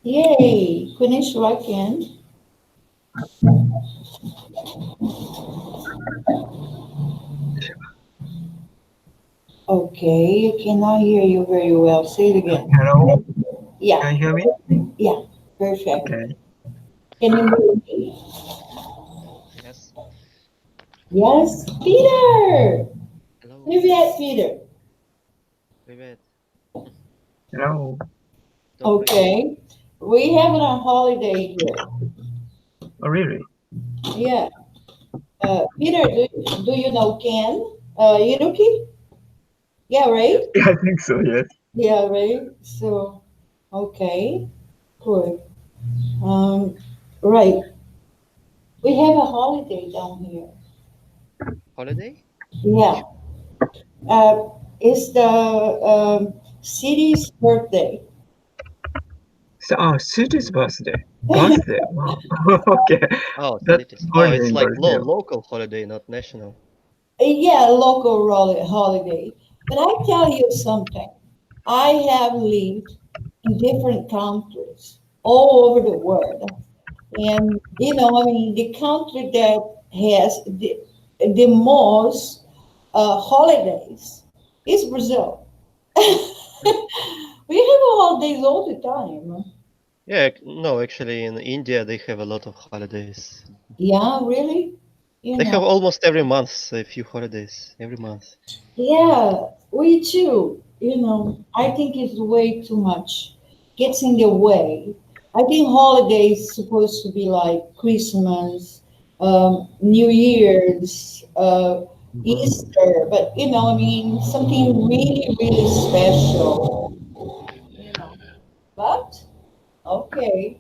Yay! Konnichiwa, Ken. Okay, you cannot hear you very well. Say it again. Hello, Yeah, can you hear me? yeah, perfect. Okay. Can you hear me? Yes. Yes, Peter. Hello. Привет, Peter. Привет. Hello. Добрый день. Okay, we have it on holiday here. Oh, really? Yeah. Peter, do you know Ken? Yuki? Yeah, right? Yes. Yeah, I think so, yes. Yeah, right. So, okay, good. Um, right. We have a holiday down here. Holiday? Yeah. Which? It's the city's birthday. So, oh, City's birthday. Birthday. Wow. Okay. Oh, That's cities. Oh, holiday it's in like Brazil. local holiday, not national. Yeah, local holiday. But I tell you something. I have lived in different countries all over the world. And, I mean, the country that has the most holidays is Brazil. We have holidays all the time. Yeah, no, actually in India they have a lot of holidays. Yeah, really? You They have know, almost every month a few holidays. Every month. yeah, we too. I think it's way too much. Gets in the way. I think holidays supposed to be like Christmas, New Year's, Easter, but I mean, something really, really special. You know, but okay.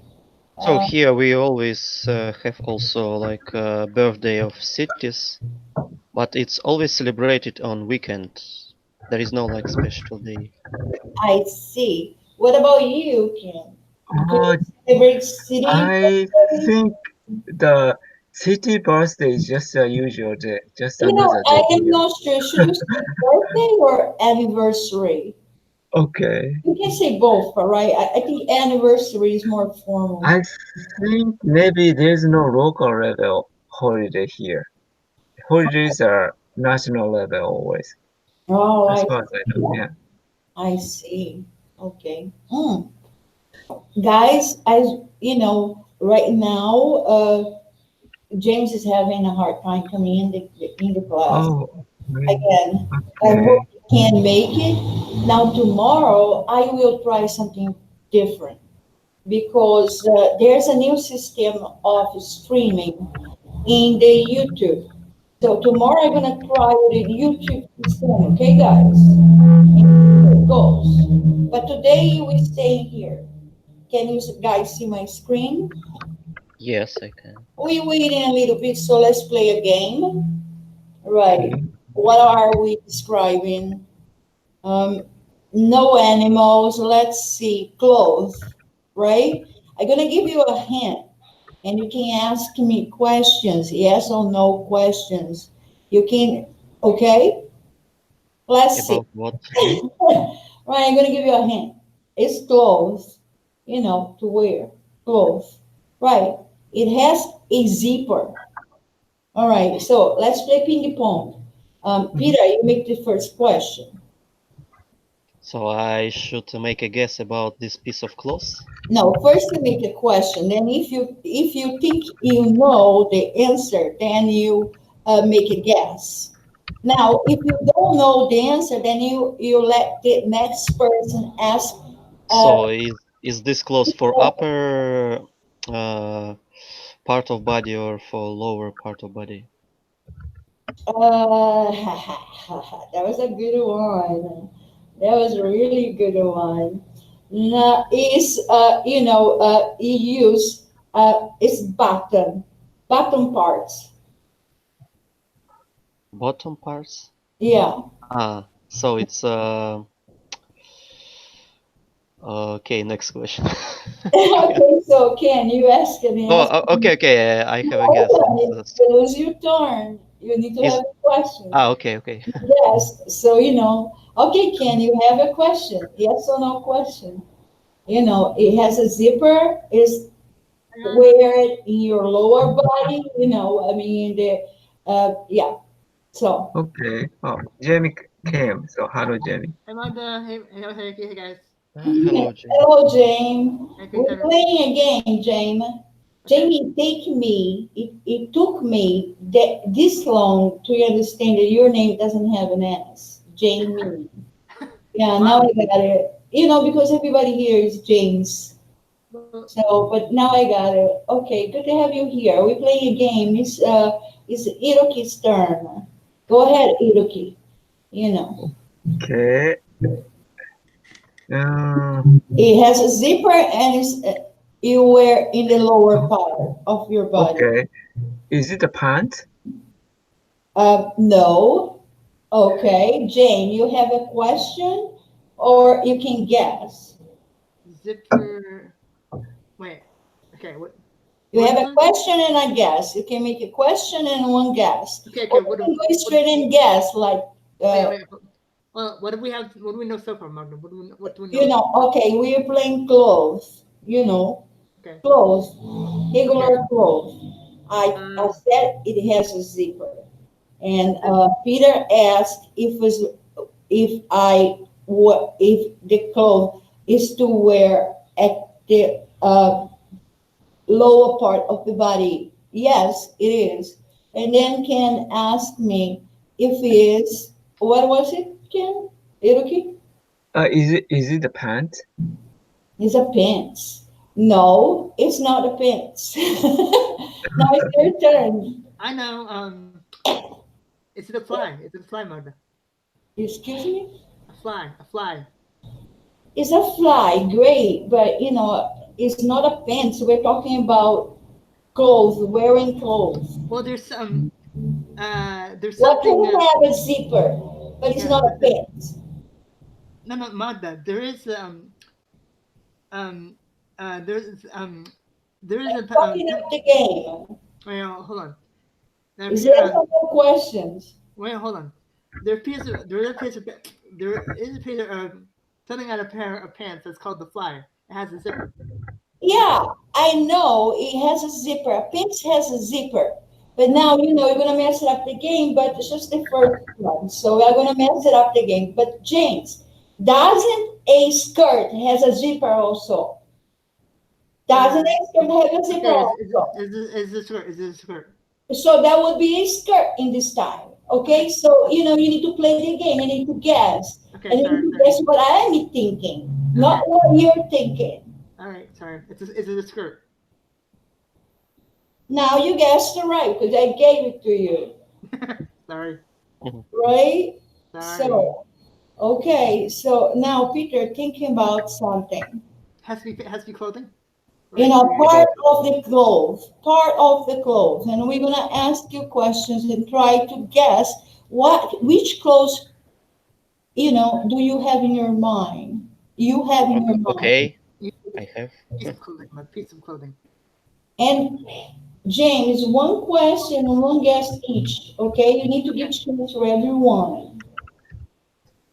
So Uh, here we always have also like birthday of cities, but it's always celebrated on weekend. There is no like special day. I see. What about you, Kim? Do Oh, you celebrate city I birthday? think the city birthday is just a usual day, just another I day am here. not sure. Should you say birthday or anniversary? Okay. You can say both, all right? I think anniversary is more formal. I think maybe there's no local level holiday here. Holidays are national level always, Oh, as far as I know. Yeah. I see. Okay. Guys, as right now, James is having a hard time coming in the class. Oh, really? Again, I hope Okay. you can make it. Now, tomorrow, I will try something different because there's a new system of streaming in the YouTube. So, tomorrow, I'm going to try with the YouTube system, okay, guys? And here it goes. But today, we stay here. Can you guys see my screen? Yes, I can. We waiting a little bit, so let's play a game. Right. Okay. What are we describing? Um, no animals. Let's see. Clothes. Right? I'm gonna give you a hint, and you can ask me questions, yes or no questions. You can. Okay. Let's see. About what? Right. I'm gonna give you a hint. It's clothes. To wear. Clothes. Right. It has a zipper. All right. So let's play ping pong. Mhm. Peter, you make the first question. So I should make a guess about this piece of cloth. No, first you make a question. Then if you think you know the answer, then you make a guess. Now, if you don't know the answer, then you let the next person ask. Uh, So is this cloth for upper uh, part of body or for lower part of body? that was a good one. That was a really good one. No, is you use it's bottom parts. Bottom parts? Yeah. Ah, so it's okay. Next question. Okay, so Ken, you ask and Oh, ask. okay, okay. I have a guess. Hold on, it was your turn. You need to have Is a question. okay, okay. Yes. So okay, Ken, you have a question. Yes or no question? It has a zipper. Is Hang on. wear it in your lower body. I mean, yeah. So, Okay. Oh, Jamie came. So hello, Jamie. Hey, Magda. Hey, guys. Hello, Jane. hello, James. Hey, can We're kind of. playing a game, James. Okay. Jamie, it took me this long to understand that your name doesn't have an S. Jamie. Yeah, now Wow. I got it. Because everybody here is James. Well, So, but now I got it. Okay, good to have you here. We're playing a game. It's Iroki's turn. Go ahead, Iroki. You know, Okay. Um. it has a zipper and you wear in the lower part of your body. Okay. Is it a pant? No. Okay, Jane, you have a question or you can guess. zipper. Wait. Okay. You What have was a it? question and a guess. You can make a question and one guess. Okay. Or Okay. you What? can go What? straight and guess, like, Wait. uh, Wait. Well, what do we have? What do we know so far, Magda? What do we know? okay, we are playing clothes, Okay. clothes, Okay. regular clothes. I Um. said it has a zipper. And Zip. Peter asked if the clothes is to wear at the lower part of the body. Yes, it is. And then Ken asked me if it is, what was it, Ken? Iroki? Is it a pant? It's a pants. No, it's not a pants. Now it's your turn. I know. It's a fly. It's a fly, Magda. Excuse me? A fly. A fly. It's a fly, great, but it's not a pants. We're talking about clothes, wearing clothes. Well, there's What something. can have a zipper, but it's Yeah. not a pants? No, no, Magda. Um, there's there is a Talking up the game. wait, hold on. There Is appear there some more questions? wait, hold on. There is a piece of something on a pair of pants that's called the flyer. It has a zipper. Yeah, I know it has a zipper. A pants has a zipper. But now, you're going to mess it up the game, but it's just the first one. So we're going to mess it up the game. But James, doesn't a skirt has a zipper also? Uh, Doesn't a skirt have a zipper okay, also? is this skirt? Is this skirt? So that would be a skirt in this time. Okay, Okay, so you need to play the game. You need to guess, okay, and you need sorry, to sorry. guess what I am thinking, not Okay, what you're thinking. all right, sorry. It's a skirt. Now you guessed it right because I gave it to you, Sorry, right? sorry. So okay, so now Peter, thinking about something. Has to be clothing, right? Part of the clothes, and we're gonna ask you questions and try to guess which clothes do you have in your mind? You have in your mind. Okay, You I have. piece of clothing, a piece of clothing. And James, one question and one guess each. Okay, you need to give Okay. chance for everyone.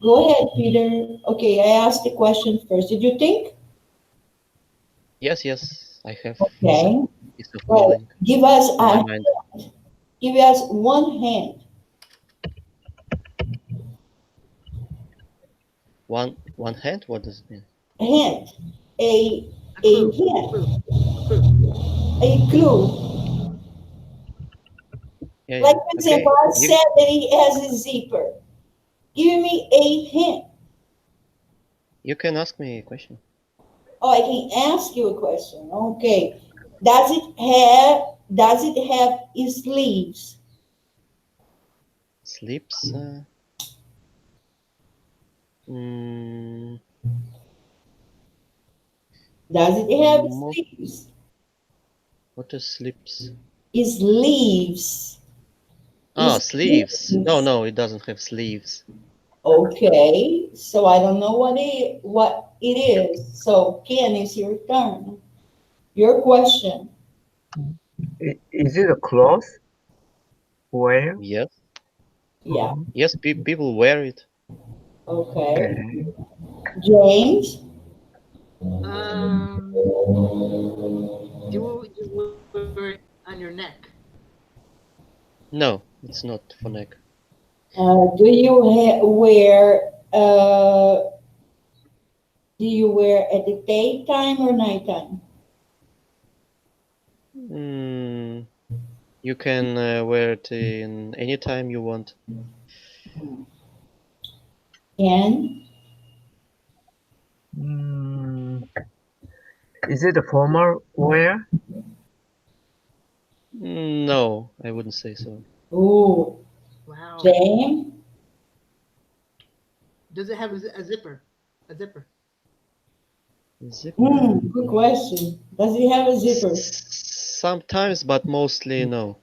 Go ahead, Peter. Okay, I asked the question first. Did you think? Yes, yes, I have some Okay. piece of Well, clothing in my mind. give us one One hand? What does it mean? hint, a A a clue. A hint, clue. A clue. a clue. Yeah, Like yeah. for example, Okay. I said that he has a zipper. Give me a hint. You can ask me a question. Oh, I can ask you a question. Okay. Does it have sleeves? Sleeps? Mm, Does it have mo- sleeves? what is sleeps? Sleeves. Ah, sleeves. No, Sleeves. no, it doesn't have sleeves. Okay. So I don't know what it is. So Ken, it's your turn. Your question. Is it a cloth? Wear? Yes, Yeah. yes, people wear it. Okay. Okay. James. Do you wear it on your neck? No, it's not for neck. Do you wear do you wear at the daytime or nighttime? Mm, you can wear it in any time you want. And Mm, is it a formal wear? No, I wouldn't say so. ooh, Wow. James. Does it have a zipper? A zipper. Zipper. Good question. Does it have a zipper? Sometimes, but mostly no.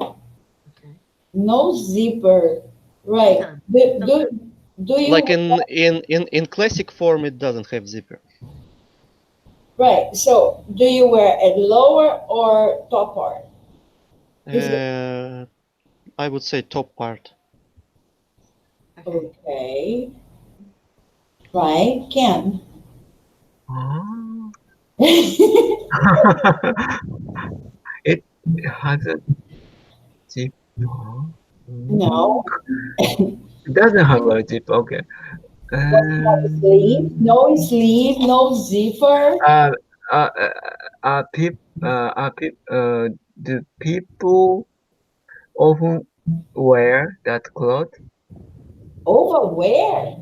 Okay. No zipper. Right. Sometimes. Do, Sometimes. do, do you, Like in classic form, it doesn't have zipper. right. So do you wear a lower or top part? Is it Uh, I would say top part. Okay. okay? Right. Ken. Oh. No. It has a zip. Mm, it doesn't have a zip. Okay. Does it have a sleeve? Um, No sleeve, no zipper. uh, uh, uh, do people often wear that cloth? Over where?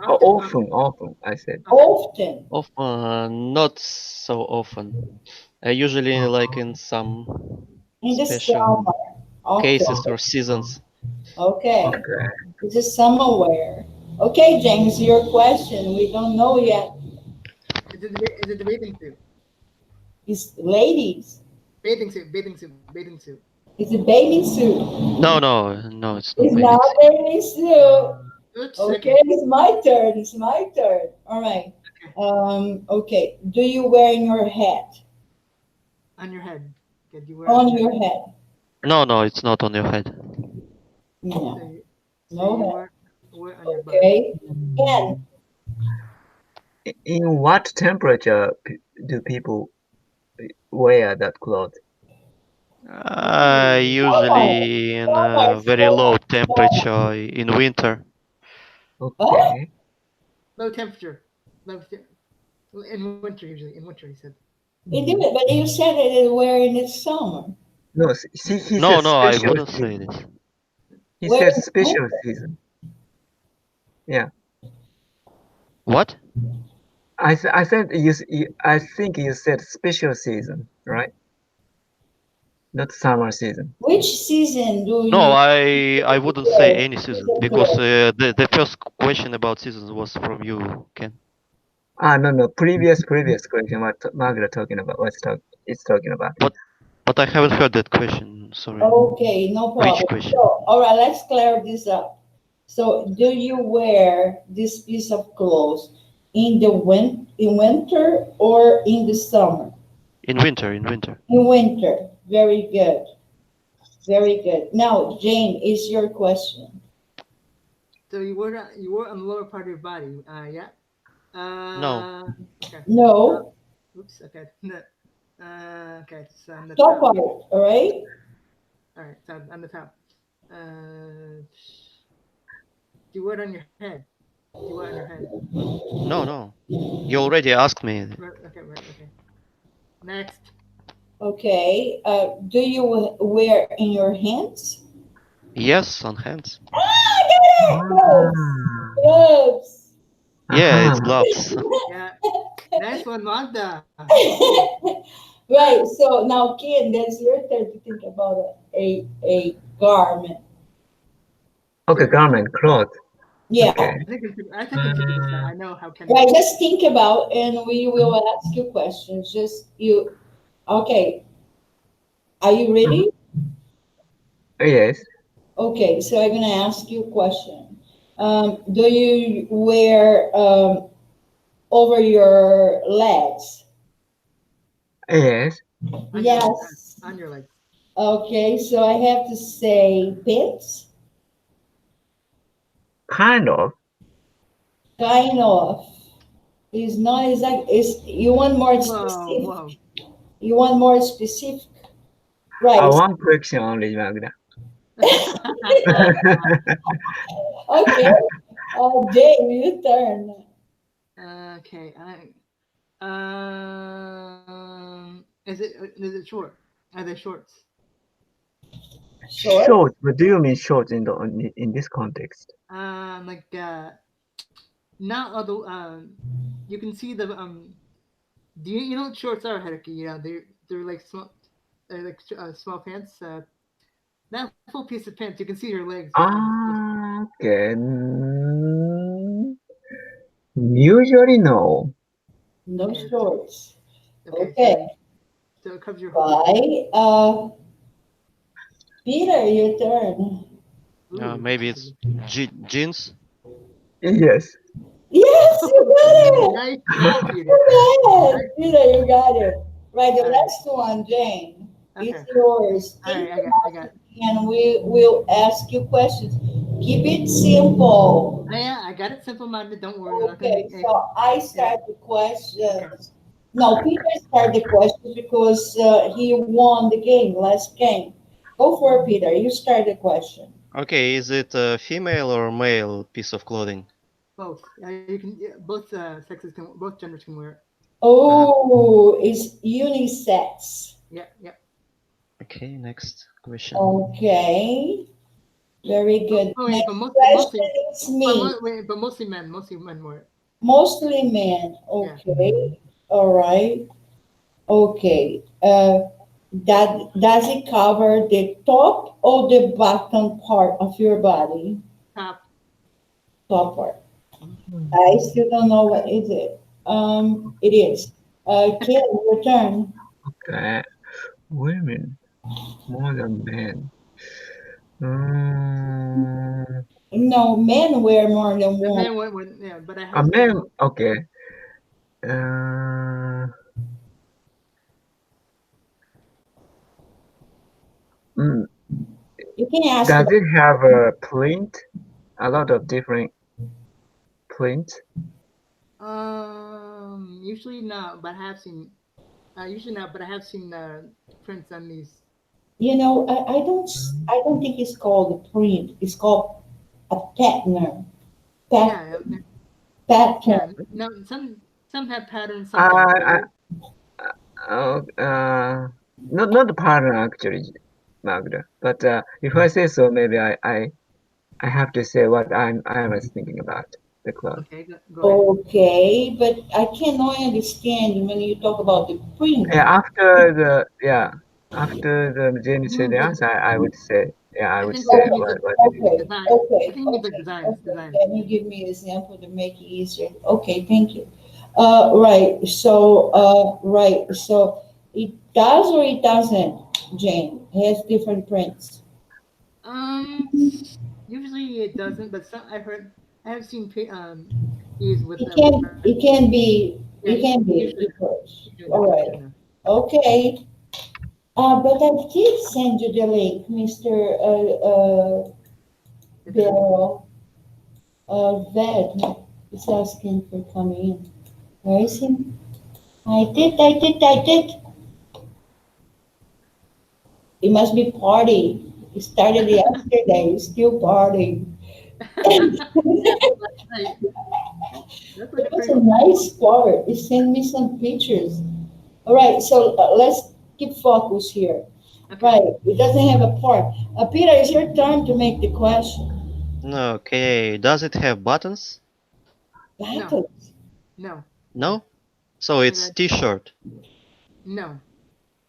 Oh, Often. often, Often. often, I said. Often. Often. Often, not so often. Usually, like in some In the special summer. Okay. cases or Oh, seasons. Okay. okay. It's a summer wear. Okay, James, your question. We don't know yet. Is it the bathing suit? It's ladies. Bathing suit. Bathing suit. Bathing suit. It's a bathing suit. No, no, no, it's not It's bathing not suit. a bathing suit. Oops. Okay, Okay. it's my turn. It's my turn. All right. Okay. Okay. Do you wear in your head? On your head. Okay. Do you wear it on On your head? your head? No, no, it's not on your head. So No. you, so No you head. wear it on your butt. Okay. Ken. Mm, in what temperature do people wear that cloth? Ooh. Summer. Usually in Summer. a very low Summer. Summer. temperature in winter. What? Okay. Low temperature. Low. In winter usually. In winter, he said. It did, but you said that they wear in the summer. No, see, he No, said no, I special wouldn't say season. this. He Wear said in special winter. season. Yeah, What? I said I think you said special season, right? Not summer season. Which season do No, you I wouldn't say wear any piece season of because clothes? the first question about seasons was from you, Ken. Ah, no, no. Previous question. What Margaret talking about? It's talking about. But but I haven't heard that question. Sorry. Okay, no Which problem. So, question? all right, let's clear this up. So, do you wear this piece of clothes in winter or in the summer? In winter, in winter. In winter. Very good. Very good. Now, Jane, is your question. So you wear it on the lower part of your body. Yeah. No. Okay. Uh, No, oops. Okay. No. Okay. So on the top top. part, all right? All right. So on the top. Do you wear it on your head? Do you wear it on your head? No, no. You already asked me. Okay. Right. Okay. Next. Okay. Do you wear in your hands? Yes, on hands. Ah, I got it! Gloves. Ah, Gloves. Yeah, aha. it's gloves. Yeah. Nice one, Magda. Cool. Right. So now, Ken, that's your turn to think about a garment. Okay, garment, cloth. Yeah. Okay. I think I figured this out. I know how Ken Right. thinks. Just think about, and we will ask you questions. Just you. Okay. Are you Mhm. ready? Yes. Okay. So I'm gonna ask you a question. Do you wear over your legs? Yes. On your legs. Yes. On your legs. Okay. So I have to say pants. Kind of. Kind of. It's not exact. It's you want more Whoa, specific. whoa. You want more specific, right? One correction only, Magda. Okay. Dave, your turn. Okay. Is it short? Are they shorts? Short. Short. What do you mean short in this context? Like not although you can see the do you know what shorts are, Haruki? Yeah, they're like small, they're like small pants. Not full piece of pants. You can see your legs. Ah, okay. Usually no. No Okay, shorts. okay. Okay. So it covers your whole body. Bye. Peter, your turn. Ooh, Maybe this is it's jeans. Yes. Yes, you got it. nice job, Peter. Go ahead. Nice. Peter, you got it. Right, the All right. last one, Jane. It's Okay. yours. All Think right. I about got it, it. and we will ask you questions. Keep it simple. Yeah, I got it. Simple minded. Don't worry. We're not gonna Okay, make so I yeah. start the Okay. questions. No, Peter started the questions because he won the game, last game. Go for it, Peter. You start the question. Okay, is it a female or male piece of clothing? Both. You can. Yeah, both sexes can. Both genders can wear it. Uh, Oh, it's unisex. Yeah. Yeah. okay, next question. Okay, very good. Oh wait, but Next question is me. wait, but mostly men. Mostly men wear it. Mostly men. Yeah. Okay, all right. Okay. That does it cover the top or the bottom part of your body? Top. Top part. Mhm. I still don't know what is it. It is. Kim, your turn. Okay. Women more than men. Mm, No, men wear more than The one. man went. Yeah, but I a have seen man. most. Okay. Uh, mm, You can ask does about. it have a print? A lot of different prints? Usually not, but I have seen. Usually not, but I have seen prints on these. Mm, I don't think it's called a print. It's called a pattern. Pat, Yeah. pattern. Yeah. No. Some have patterns. Some don't. I, uh, uh, not the pattern actually, Magda. But if I say so, maybe I have to say what I was thinking about the cloth. Okay. Go ahead. Okay, but I cannot understand when you talk about the print. Yeah, after the Jenny said the Like answer, I would say I I would think like say it means what like it is. design. I think it means like designs. Okay. Designs. Can you give me an example to make it easier? Okay, thank you. Right. So it does or it doesn't, Jane. It has different prints. Um. Usually it doesn't, but some I heard I have seen these with red. It can be, Yeah. it can Usually be, no. it works. Usually no. All Usually right. no. Okay. But I did send you the link, Mr. If it Bill. Ved is asking for coming in. Where is he? I did. It must be party. It started yesterday. It's still partying. yeah, but last night that's like It a was pretty a nice part. It sent me some pictures. All right, so let's keep focus here. okay. Right, it doesn't have a part. Peter, it's your turn to make the question. No, okay, does it have buttons? No, Battles. no, no. No? So Okay, it's good. t-shirt. No.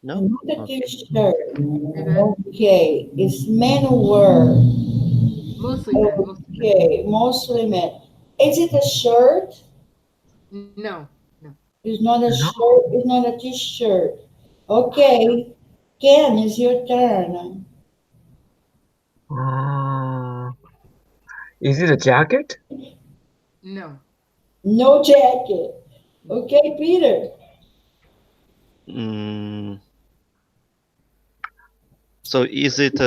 No? Not a Okay. t-shirt. Okay, good. Okay, it's men wear. Mostly men. Mostly men. Okay, mostly men. Is it a shirt? No, no. It's not a No. shirt. It's not a t-shirt. No, Okay, Ken, it's your turn. Uh, is it a jacket? no. No jacket. Okay, Peter. Mm, so is it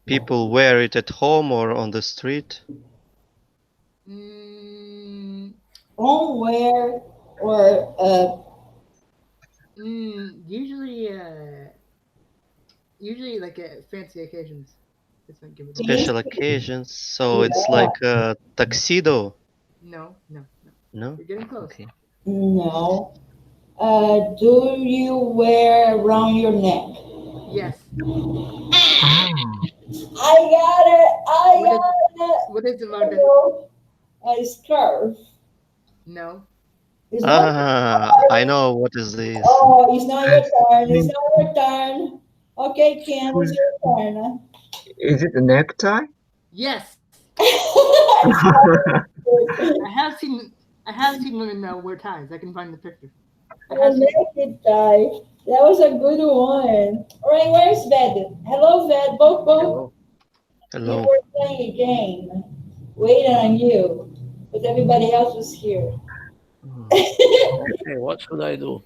people wear it at home or on the street? Mm, homeware, or Usually, usually like fancy occasions. This might give it away. fancy? Special occasions, so it's Yeah. like a tuxedo. No, no, no. No? You're getting close. Okay. No. Do you wear around your neck? Yes. Ah, I got it. I What is got it. what is it, Magda? Hello. A scarf. No. It's not. Ah, I know what is this. Oh, it's not I your turn. It's think not your turn. Okay, Ken, it's full- your turn. is it a necktie? Yes. It's not I have seen I have seen women wear ties. I can find the picture. I a have seen it. naked guy. That was a good one. All right, where's Ved? Hello, Ved. Both. Hello. You Hello. were playing a game. Waiting on you. But everybody else was here. Hmm. Okay, what should I do?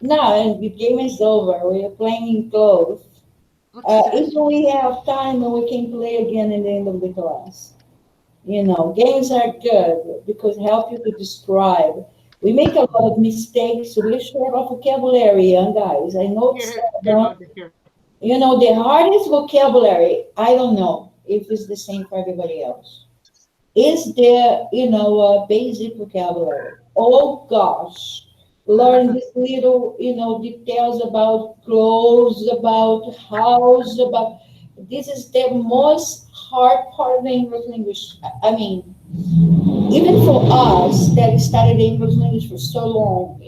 No, and the game is over. We are playing in close. What's If that? we have time, then we can play again in the end of the class. You know, games are good because help you to describe. We make a lot of mistakes. We're short of vocabulary, young guys. I know it's Here, stubborn. Magda. Here. You know, the hardest vocabulary, I don't know if it's the same for everybody else. Is there, basic vocabulary? Oh gosh, learn these little, details about clothes, about house, about this is the most hard part of the English language. I mean, even for us that studied English language for so long,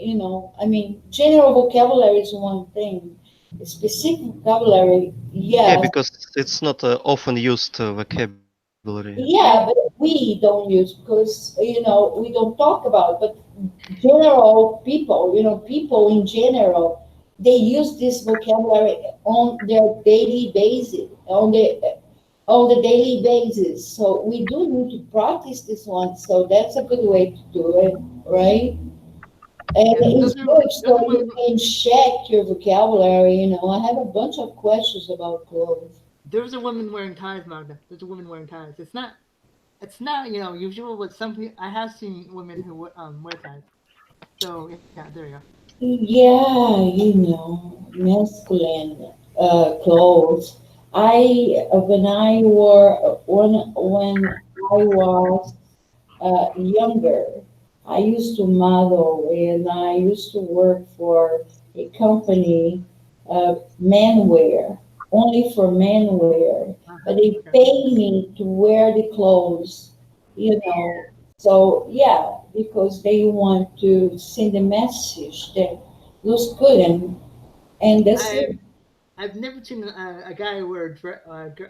I mean, general vocabulary is one thing. Specific vocabulary, Yeah, yes. because it's not often used vocabulary. Yeah, but we don't use because we don't talk about. But general people, people in general, they use this vocabulary on their daily basis, on the daily basis. So we do need to practice this one. So that's a good way to do it, right? And Yeah, it's good those are so you women. can check your vocabulary. I have a bunch of questions about clothes. Those are women wearing ties, Magda. Those are women wearing ties. It's not usual, but some people I have seen women who wear ties. So yeah, there you go. Yeah, masculine clothes. When I was younger, I used to model and I used to work for a company, menwear, only for menwear. But they Okay. pay me to wear the clothes, you know. So yeah, because they want to send a message that looks good and that's it. I've I've never seen a guy wear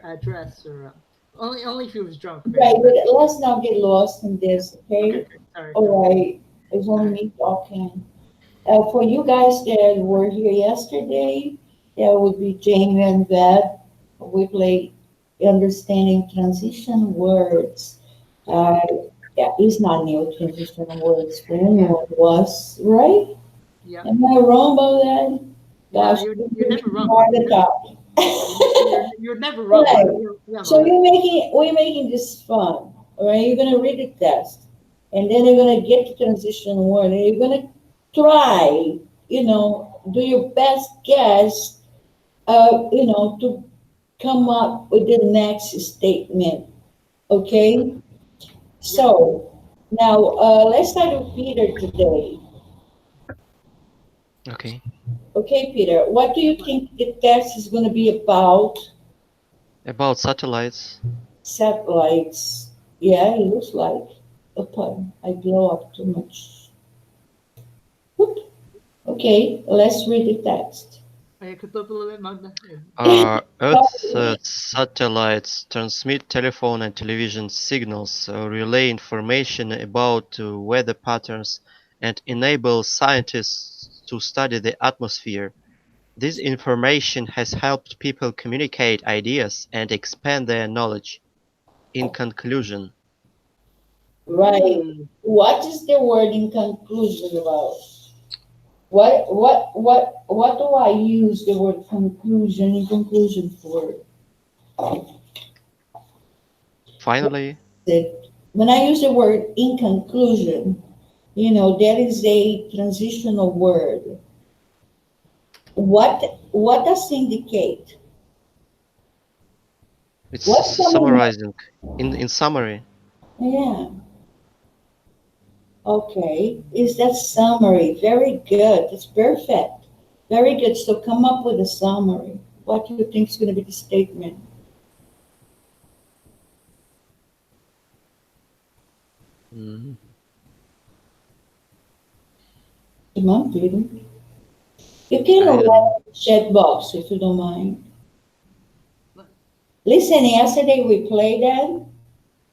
a dress or only if he was drunk, Right, maybe. but But let's not get lost in this, okay, okay? okay. Sorry, All sorry. right, it's All only right. me talking. For you guys that were here yesterday, that would be Jamie and Veb. We play understanding transition words. Uh, yeah, it's not new transition words for Yeah, anyone was, right? yeah. Am I wrong about that? No, Gosh, you're give me never wrong, heart Magda. attack. You're never wrong, Magda. Right. Yeah, So Magda. we're making this fun. All right, you're gonna read the test, and then you're gonna get to transition word, and you're gonna try, do your best guess, to come up with the next statement. Okay. Yep. So now let's start with Peter today. Okay. Okay, Peter, what do you think the test is gonna be about? About satellites. Satellites. Yeah, it looks like. Opa, I blow up too much. Whoop. Okay, let's read the text. I could talk a little bit, Magda. Earth's satellites transmit telephone and television signals, relay information about weather patterns, and enable scientists to study the atmosphere. This information has helped people communicate ideas and expand their knowledge. In conclusion, Right. Ooh, What is the word in conclusion about? What do I use the word conclusion in conclusion for? finally, When I use the word in conclusion, There is a transitional word. What does indicate? It's What's coming next? summarizing. In summary, Yeah. Okay. Is that summary? Very good. It's perfect. Very good. So come up with a summary. What do you think is going to be the statement? mm, Come on, Peter. You can I don't know. write in the chat box if you don't mind. But Listen, yesterday we played that.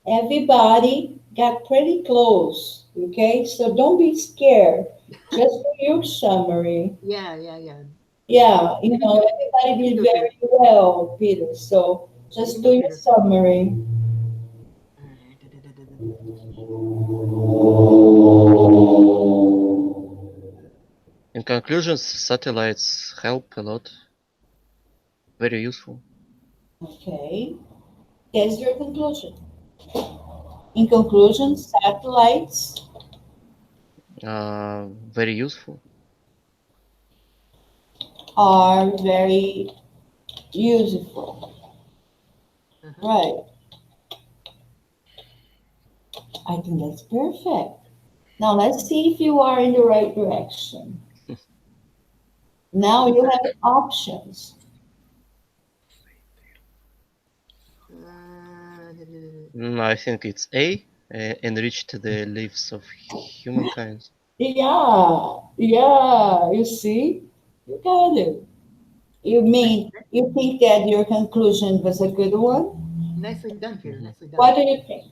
Everybody got pretty close. Okay, so don't be scared. Just do your summary. yeah, yeah, yeah. Yeah, You can do it. You everybody can did do it, Peter. very well, Peter. So You can just do do it, your Peter. summary. All right. In conclusions, satellites help a lot. Very useful. Okay, here's your conclusion. In conclusion, satellites Very useful. are very useful. Uh-huh. Right. I think that's perfect. Now let's see if you are in the right direction. Now What's you that? have options. I think it's A. Enriched the lives of humankind. Yeah, yeah, you see, you got it. You Nice, mean you think that your conclusion was a good one? nicely done, Peter. Mhm. Nicely done. What do you think?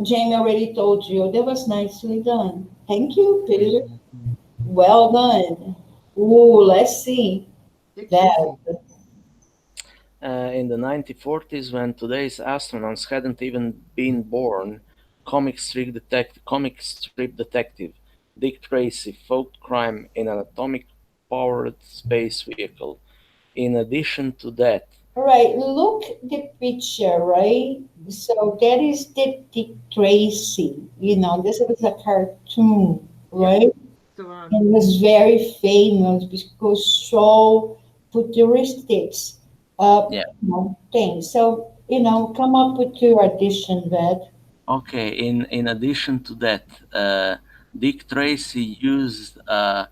Jamie already told you that was nicely done. Thank you, Peter. Mhm. Well done. Ooh, let's see Dick that. Tracy. In the 1940s, when today's astronauts hadn't even been born, comic strip detective Dick Tracy fought crime in an atomic-powered space vehicle. In addition to that, All right, look the picture, right? So that is the Dick Tracy. This was a cartoon, Yep. right? So And was very famous because so futuristic yeah, things. So, come up with your addition, that. okay. In addition to that, Dick Tracy used a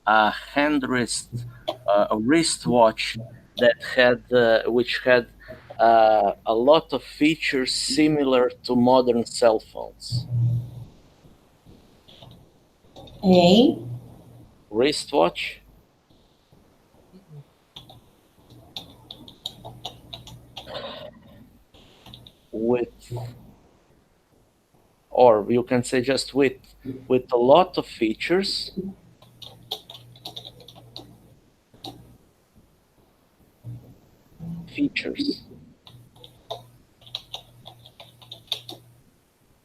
a wristwatch that which had a lot of features similar to modern cell phones. A. Wristwatch mm-mm. with, or you can say just with a lot of features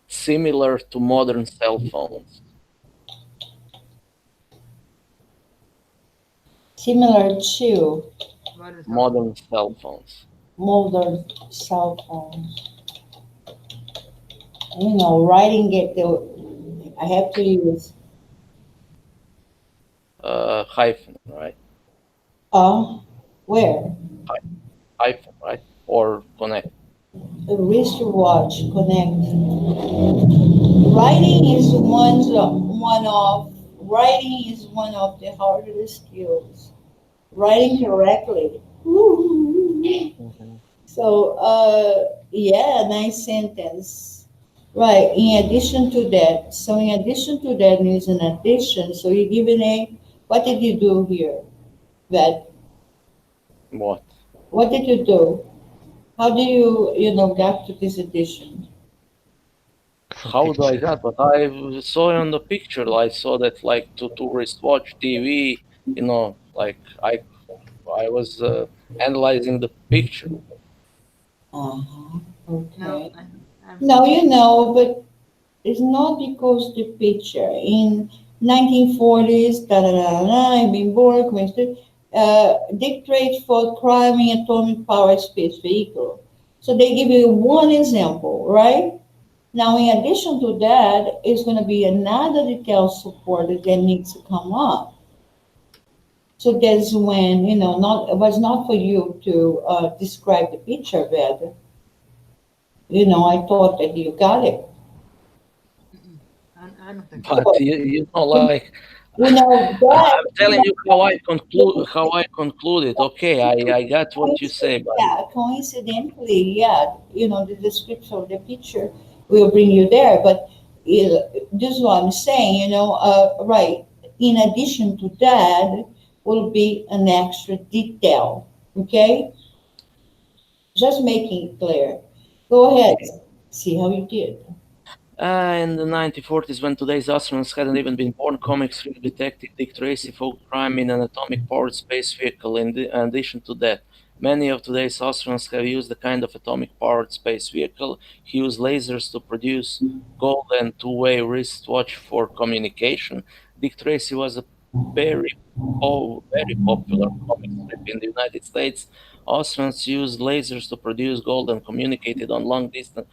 similar to modern cell phones. Similar to Modern cell phone. Modern cell phones. modern cell phones. Writing it, I have to use Hyphen, right? where? Hyphen, right? Or connect. A wristwatch connect. Writing is one of the hardest skills. Writing correctly. Mhm. So, yeah, nice sentence. Right. In addition to that means an addition. So you give an A. What did you do here? That. What? What did you do? How do get to this addition? How do I Picture. got? But I saw on the picture. I saw that like to wristwatch TV. Like I was analyzing the picture. Uh-huh. No, Okay. I'm Now still. you know, but it's not because the picture in 1940s, da da da da, I've been born, dictates for crime in atomic power space vehicle. So they give you one example, right? Now, in addition to that, is going to be another detail support that needs to come up. So that's when, not it was not for you to describe the picture, but I thought that you got it. Mm-mm. I don't think so. But you know, like That I'm telling you how I concluded. Okay, I got what you say, but yeah, coincidentally, yeah, the description of the picture will bring you there. But this is what I'm saying, right. In addition to that, will be an extra detail. Okay, just making it clear. Go ahead, okay. see how you did. In the 1940s, when today's astronauts hadn't even been born, comic strip detective Dick Tracy fought crime in an atomic-powered space vehicle. In addition to that, many of today's astronauts have used the kind of atomic-powered space vehicle. He used lasers to produce gold and two-way wristwatch for communication. Dick Tracy was a very, very popular comic strip in the United States. Astronauts used lasers to produce gold and communicate on long-distance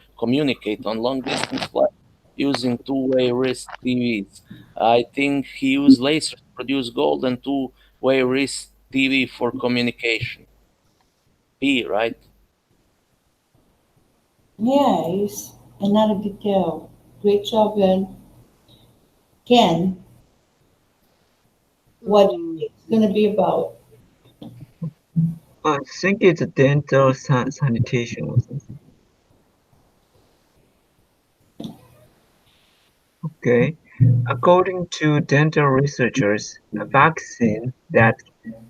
flights using two-way wrist TVs. I think he used lasers to produce gold and two-way wrist TV for communication. B, right? Yeah, it's another detail. Great job, Ben. Ken, what Ooh, it's going to be about? I think it's a dental sanitation or something. Okay. According to dental researchers, a vaccine that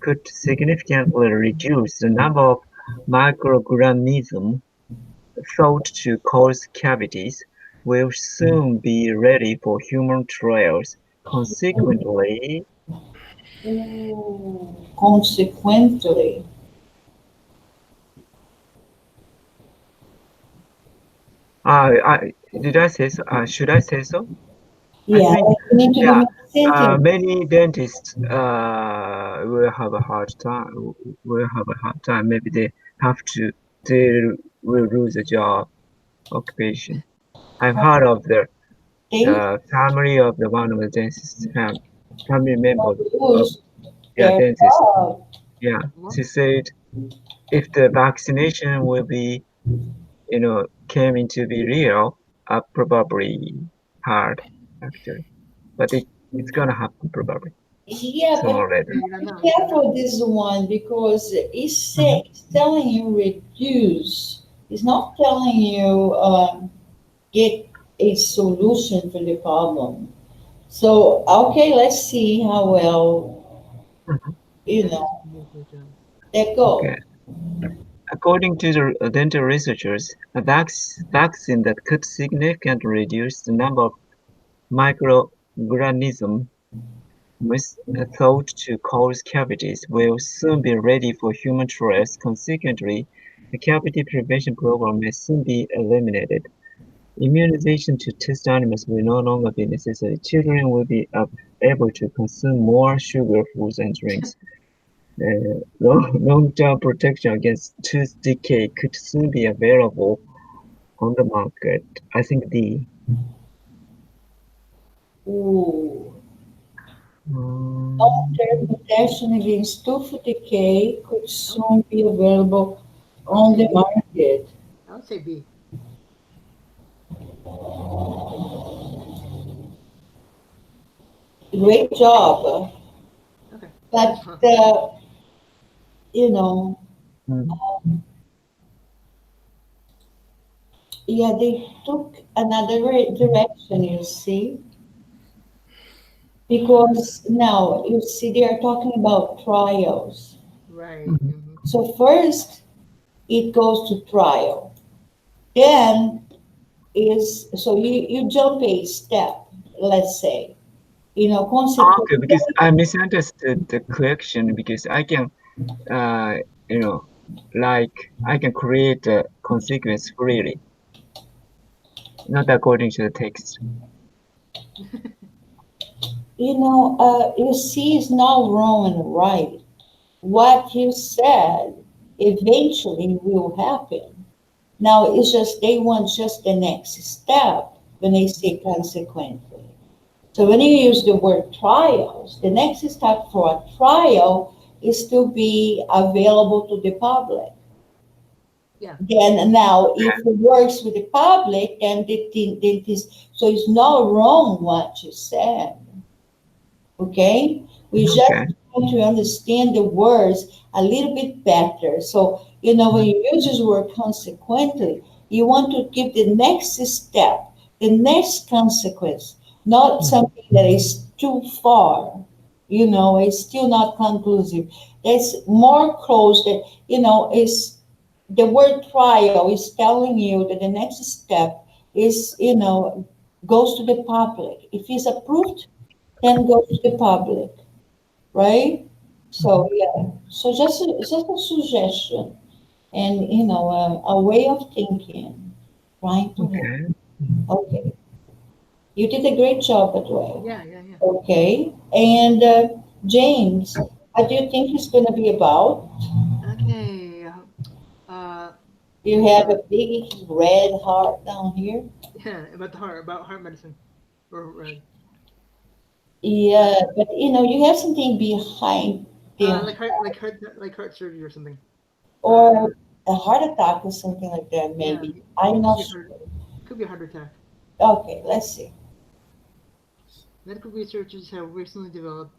could significantly reduce the number of microorganisms thought to cause cavities will soon be ready for human trials. Consequently, Ooh, consequently. did I say so? Should I say so? I Yeah, think, you need to give yeah, me a sentence. many dentists will have a hard time. Will have a hard time. Maybe they will lose a job, occupation. I've heard of They the family of the one of the dentists, family member of, lose yeah, their dentist. job. Yeah, what? she said if the vaccination will be, came into be real, probably hard actually, but it's gonna happen probably Yeah, sooner but or later. Yeah, you don't be know. You don't know. careful this one because Mhm. it's telling you reduce. It's not telling you get a solution for the problem. So okay, let's see how well Mhm. you Dentist know can lose their job. that Okay. go. According to the dental researchers, a vaccine that could significantly reduce the number of microorganisms thought to cause cavities will soon be ready for human trials. Consequently, the cavity prevention program may soon be eliminated. Immunization to test animals will no longer be necessary. Children will be able to consume more sugar foods and drinks. Long-term protection against tooth decay could soon be available on the market. I think the Ooh. Long-term um, protection against tooth decay could I would, soon be available I would on say the B. market. I would say B. Great job. Okay. But, Well, you know, mm, yeah, they took another direction, you see, because now you see they are talking about trials. right. mhm. So first it goes to trial. Then so you jump a step, let's say, Okay, consequently. because I misunderstood the question because I can, uh, you know, like I can create a consequence freely, not according to the text. You see, it's not wrong and right. What you said eventually will happen. Now it's just they want just the next step when they say consequently. So when you use the word trials, the next step for a trial is to be available to the public. Yeah. Then now, if it works with the public, then it is so it's not wrong what you said. Okay, we just Okay. want to understand the words a little bit better. So when you use this word consequently, you want to give the next step, the next consequence, not something that is too far. It's still not conclusive. It's more close that is the word trial is telling you that the next step is goes to the public. If it's approved, then goes to the public, right? So yeah, so just a suggestion and a way of thinking, trying to help. Okay. Okay, you did a great job, by the way. Yeah, yeah, yeah. Okay, and James, what do you think it's going to be about? Okay. Uh, You have uh, a big red heart down here. yeah, about heart medicine, or Yeah, uh, but you have something behind the like heart surgery or something. Uh, or a heart attack or something like that, yeah, maybe. I'm could not be sure. could be a heart attack. Okay, let's see. Medical researchers have recently developed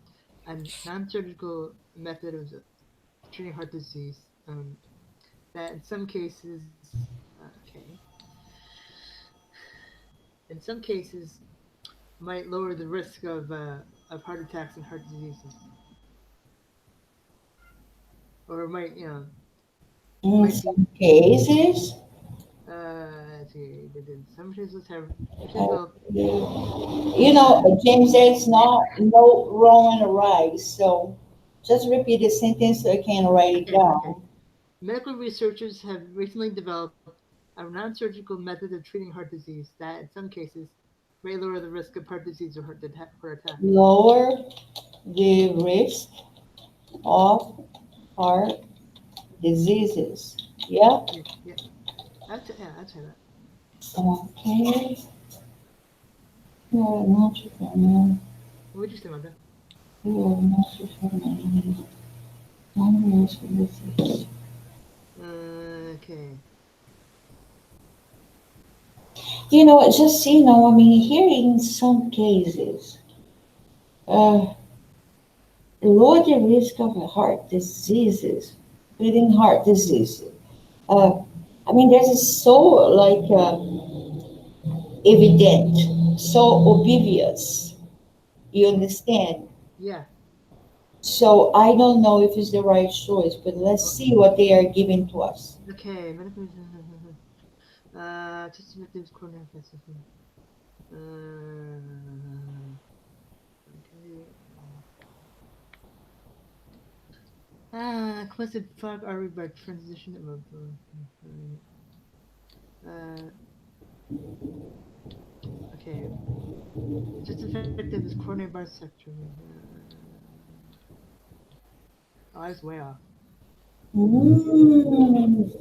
a non-surgical method of treating heart disease that in some cases, okay, in some cases might lower the risk of heart attacks and heart diseases, or might In might be some cases, let's see, some cases have recently uh, developed uh, James, there's not no wrong and right. So just repeat the sentence so I can write it okay. down. Medical researchers have recently developed a non-surgical method of treating heart disease that, in some cases, may lower the risk of heart disease or heart attack. Lower the risk of heart diseases. Yeah. Yeah, yeah. I'd say that. Okay. You're not sure. What would you say about that? You're not sure. Okay. It's just, I mean, here in some cases, uh, lower the risk of heart diseases, breathing heart disease. Uh, I mean, that is so like evident, so obvious. You understand? Yeah. So I don't know if it's the right choice, but let's Well, see what they are giving to us. okay. Medical. Just victims coronary system. Okay. Classic fog artery by transition of. Uh, okay. Just effective as coronary bisection. Oh, I was way off.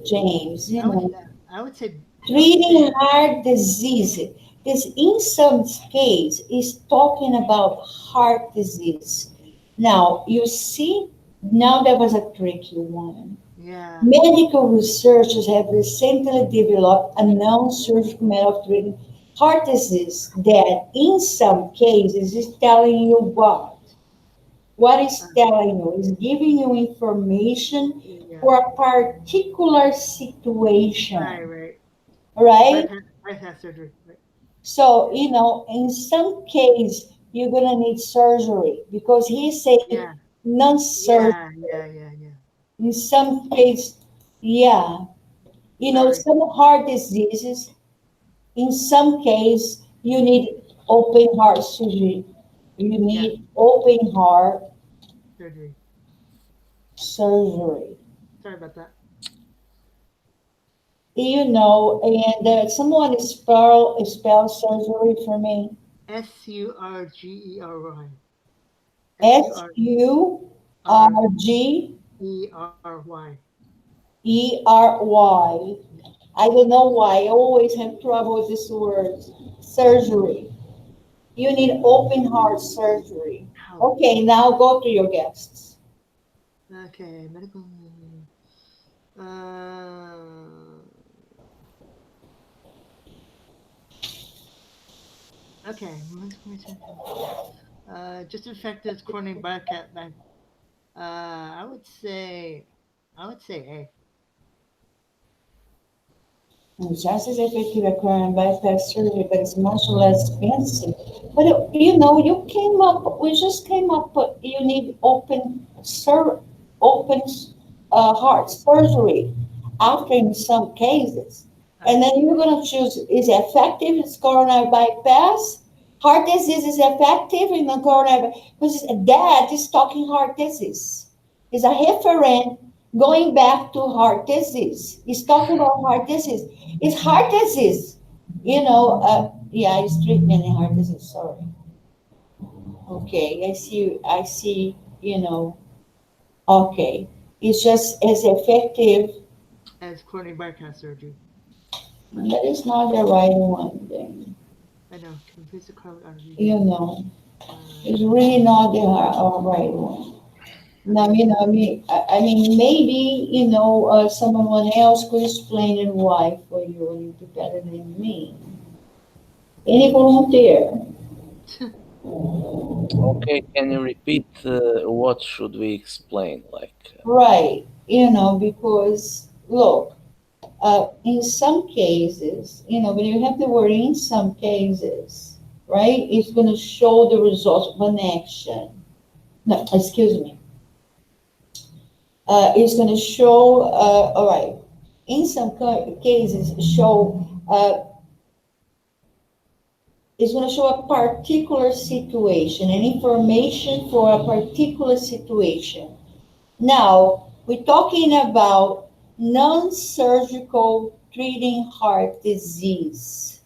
James, I would. I would say. I would say. treating heart disease. This, in some case, is talking about heart disease. Now, you see, now that was a tricky one. Yeah. Medical researchers have recently developed a non-surgical method of treating heart disease that, in some cases, is telling you what? What is telling you is giving you information Yeah. for a particular Right. situation, Right. right? Bypass surgery. Right. So, in some case, you're going to need surgery because he said Yeah. non-surgery. Yeah. Yeah. Yeah. Yeah. In some case, yeah. Sorry. Some heart diseases, in some case, you need open heart surgery. You Yeah. need open heart Surgery. surgery. Sorry about that. And someone spell surgery for me. Surgery. S U S R U R R G E R Y. E R Y. I don't know why. I always have trouble with this word. Surgery. You need open heart surgery. Ow. Okay, now go to your guests. Okay, medical. Uh, okay, medical research. Just affected coronary bypass. I would say, I would say A. And just as effective occurring bypass surgery, but it's much less expensive. But you know, you came up. We just came up. You need open heart surgery after in some cases, and Okay. then you're gonna choose is it effective? Is coronary bypass? Heart disease is effective in the coronary because dad is talking heart disease. Is a referent going back to heart disease. He's talking about heart disease. It's heart disease. Yeah, it's treatment in heart disease. Sorry. Okay, I see. I see. Okay, it's just as effective. As coronary bypass surgery. That is not the right one. Then I know. Complete the cardiac arteries. you know, it's Uh, really not the right one. No, okay. I mean, maybe someone else could explain it why for you, and you'd be better than me. Any volunteer? Okay, can you repeat what should we explain? Right, because look, in some cases, when you have the word in some cases, right, it's going to show the results of an action. No, excuse me. It's going to show, all right, in some cases, it's going to show a particular situation and information for a particular situation. Now, we're talking about non-surgical treating heart disease.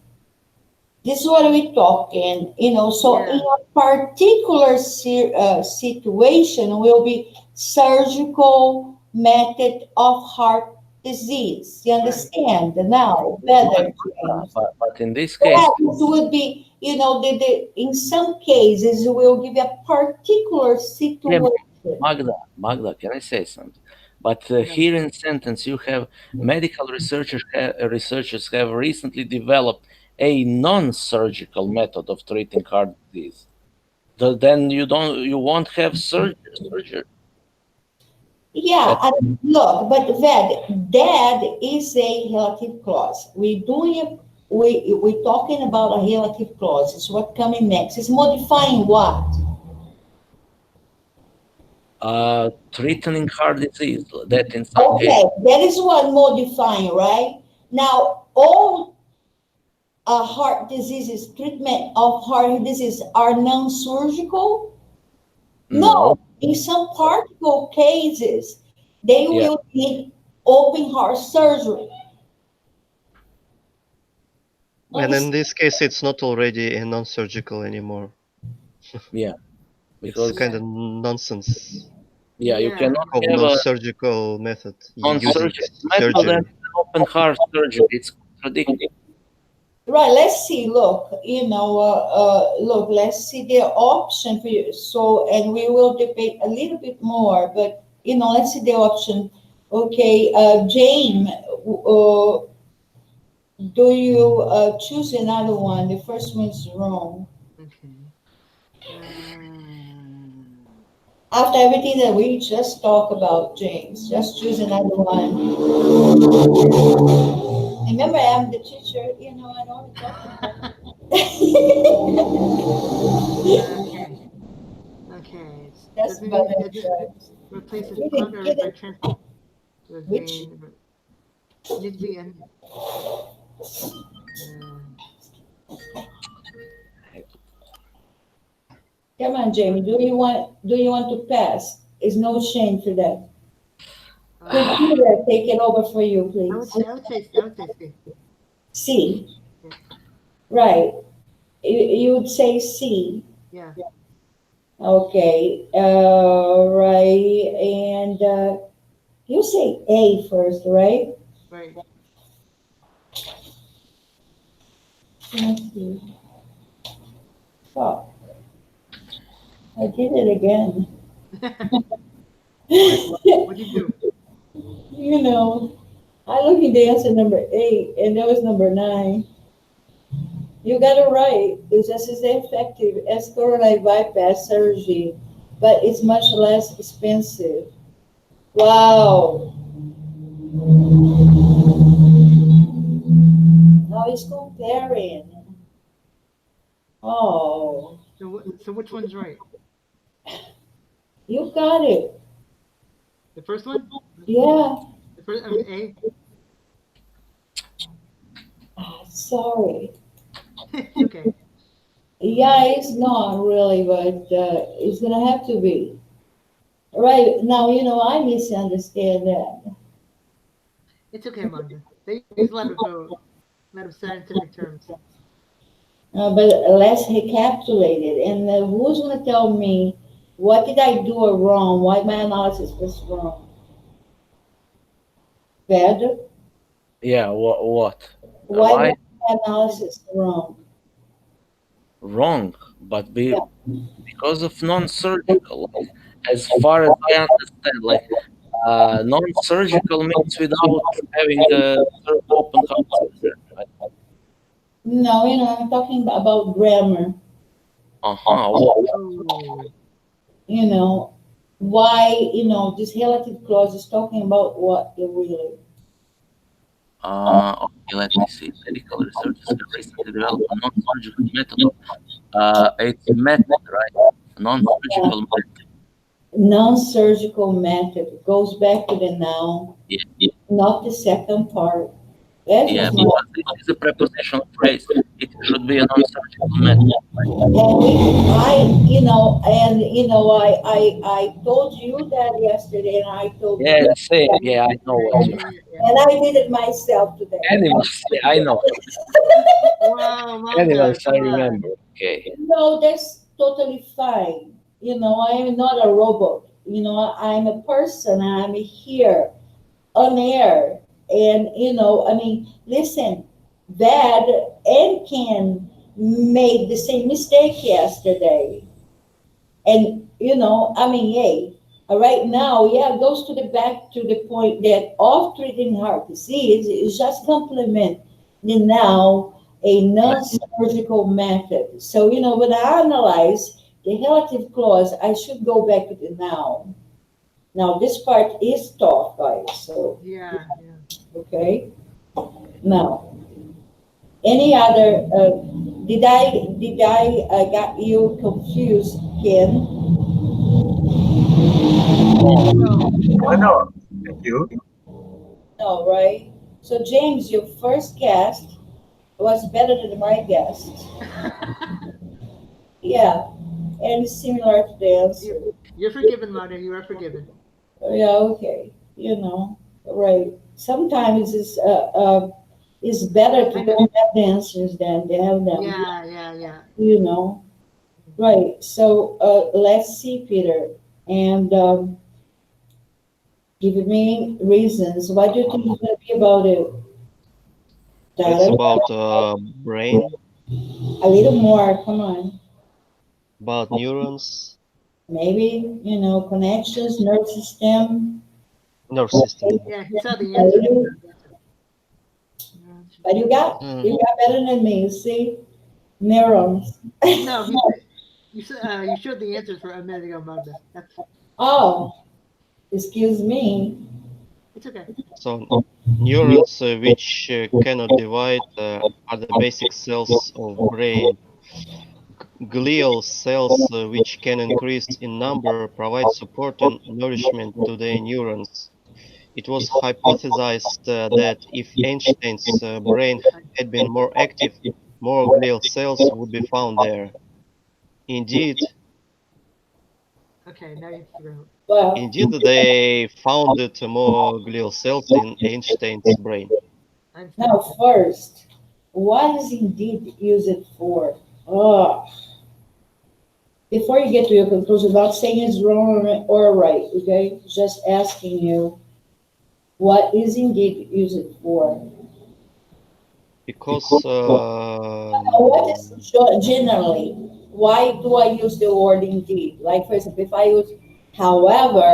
This is what we're talking, so in Yeah. a particular situation will be surgical method of heart disease. You Right. understand now better, James? But in this case, That would be, in some cases, will give a particular yeah, situation. Magda, can I say something? But Yeah. here in sentence, you have medical researchers have recently developed a non-surgical method of treating heart disease. Then you won't have surgery. Yeah, That and look, but that is a relative clause. We're talking about a relative clause. It's what coming next. It's modifying what? treating heart disease. That in some cases, Okay, that is what modifying, right? Now, all heart diseases, treatment of heart disease are non-surgical. No, no, in some particle cases, they yeah, will need open heart surgery. And in Understand? this case, it's not already a non-surgical anymore. yeah, It's because kind Yeah. of nonsense yeah, you Yeah. cannot called have a non-surgical method using non-surgical method and surgery. open heart surgery. It's contradictory. Right, let's see. Look, look, let's see the option for you. So, and we will debate a little bit more, but, let's see the option. Okay, Jane, do you choose another one? The first one's wrong. Okay. After everything that we just talked about, James, just choose another one. Remember, I'm the teacher, I know what Okay. Okay. That's Does it better. need it just replaces Get plug it, artery get by it. transport with Which, vein need to be in uh, come on, Jamie, do you want to pass? There's no shame for that. uh Computer, take it over for you, I would please. say I would say I would say C. C, Yeah. right. You would say C. Yeah. Okay, right. And you say A first, right? Right. Let's see. Oh, I did it again. What? What'd you do? You know, I look at the answer number 8, and that was number 9. You got it right. It's just as effective as coronary bypass surgery, but it's much less expensive. Wow. Now it's comparing. Oh, So which one's right? you got it. The first one? Yeah. The first, I mean, A. Ah, sorry. It's okay. Yeah, it's not really, but it's gonna have to be. Right now, I misunderstand that. It's okay, Magda. They use a lot of scientific terms. But let's recapitulate it. And who's gonna tell me what did I do wrong? Why my analysis was wrong? Bad? Yeah, what? Why Why? was my analysis wrong? Wrong, but Yeah. because of non-surgical, like, as far as I understand, like non-surgical means without having the open heart surgery, right? No, I'm talking about grammar. Uh-huh. What? Oh, You know, why, this relative clause is talking about what it really. Okay, let me see. Medical researchers have recently developed a non-surgical method of, it's method, right? Non-surgical method. Non-surgical method goes back to the noun, Yeah, not the second part. That yeah, is my. because this is a prepositional phrase. It should be a non-surgical method. And I told you that yesterday, and I told Yeah, you, the same. Yeah, I know what you. yeah. and I did it myself today. Animals. Yeah, I know. Wow, Magda, Animals, I come on. remember. Okay. No, that's totally fine. I am not a robot. I'm a person. I'm here on air. And, listen, Dad and Ken made the same mistake yesterday. And, hey, right now, yeah, it goes to the back to the point that off treating heart disease is just complement the now a non-surgical method. So, when I analyze the relative clause, I should go back to the now. Now, this part is tough, guys. So, Yeah, yeah. okay. Now, any other? Did I got you confused, Ken? No, No, no. Thank you. No, right? So, James, your first guest was better than my guest. Yeah, and similar to the you, answer. you're forgiven, Magda. You are forgiven. Yeah, okay. Right. Sometimes it's better to I don't know. have the answers than to have them. Yeah, yeah, yeah. You know. Right. So let's see, Peter, and give me reasons. What do you think is going to be about it? It's Darling? about brain, A little more. Come on. about neurons, Maybe connections, nerve system. nerve system. Yeah, he saw the A answer. He little, saw the answer. Yeah, but you got better than me. You see, neurons. no, you showed the answers for a minute ago, Magda. That's Oh, excuse me. it's okay. So neurons which cannot divide are the basic cells of brain. Glial cells which can increase in number provide support and nourishment to the neurons. It was hypothesized that if Einstein's brain had been more active, more glial cells would be found there. Indeed, Okay, now you figure out. Well, indeed, they found more glial cells in Einstein's brain. now Einstein. first, what is indeed used for? Oh, before you get to your conclusion, not saying it's wrong or right, okay? Just asking you, what is indeed used for? Because What is generally? Why do I use the word indeed? Like, for example, if I use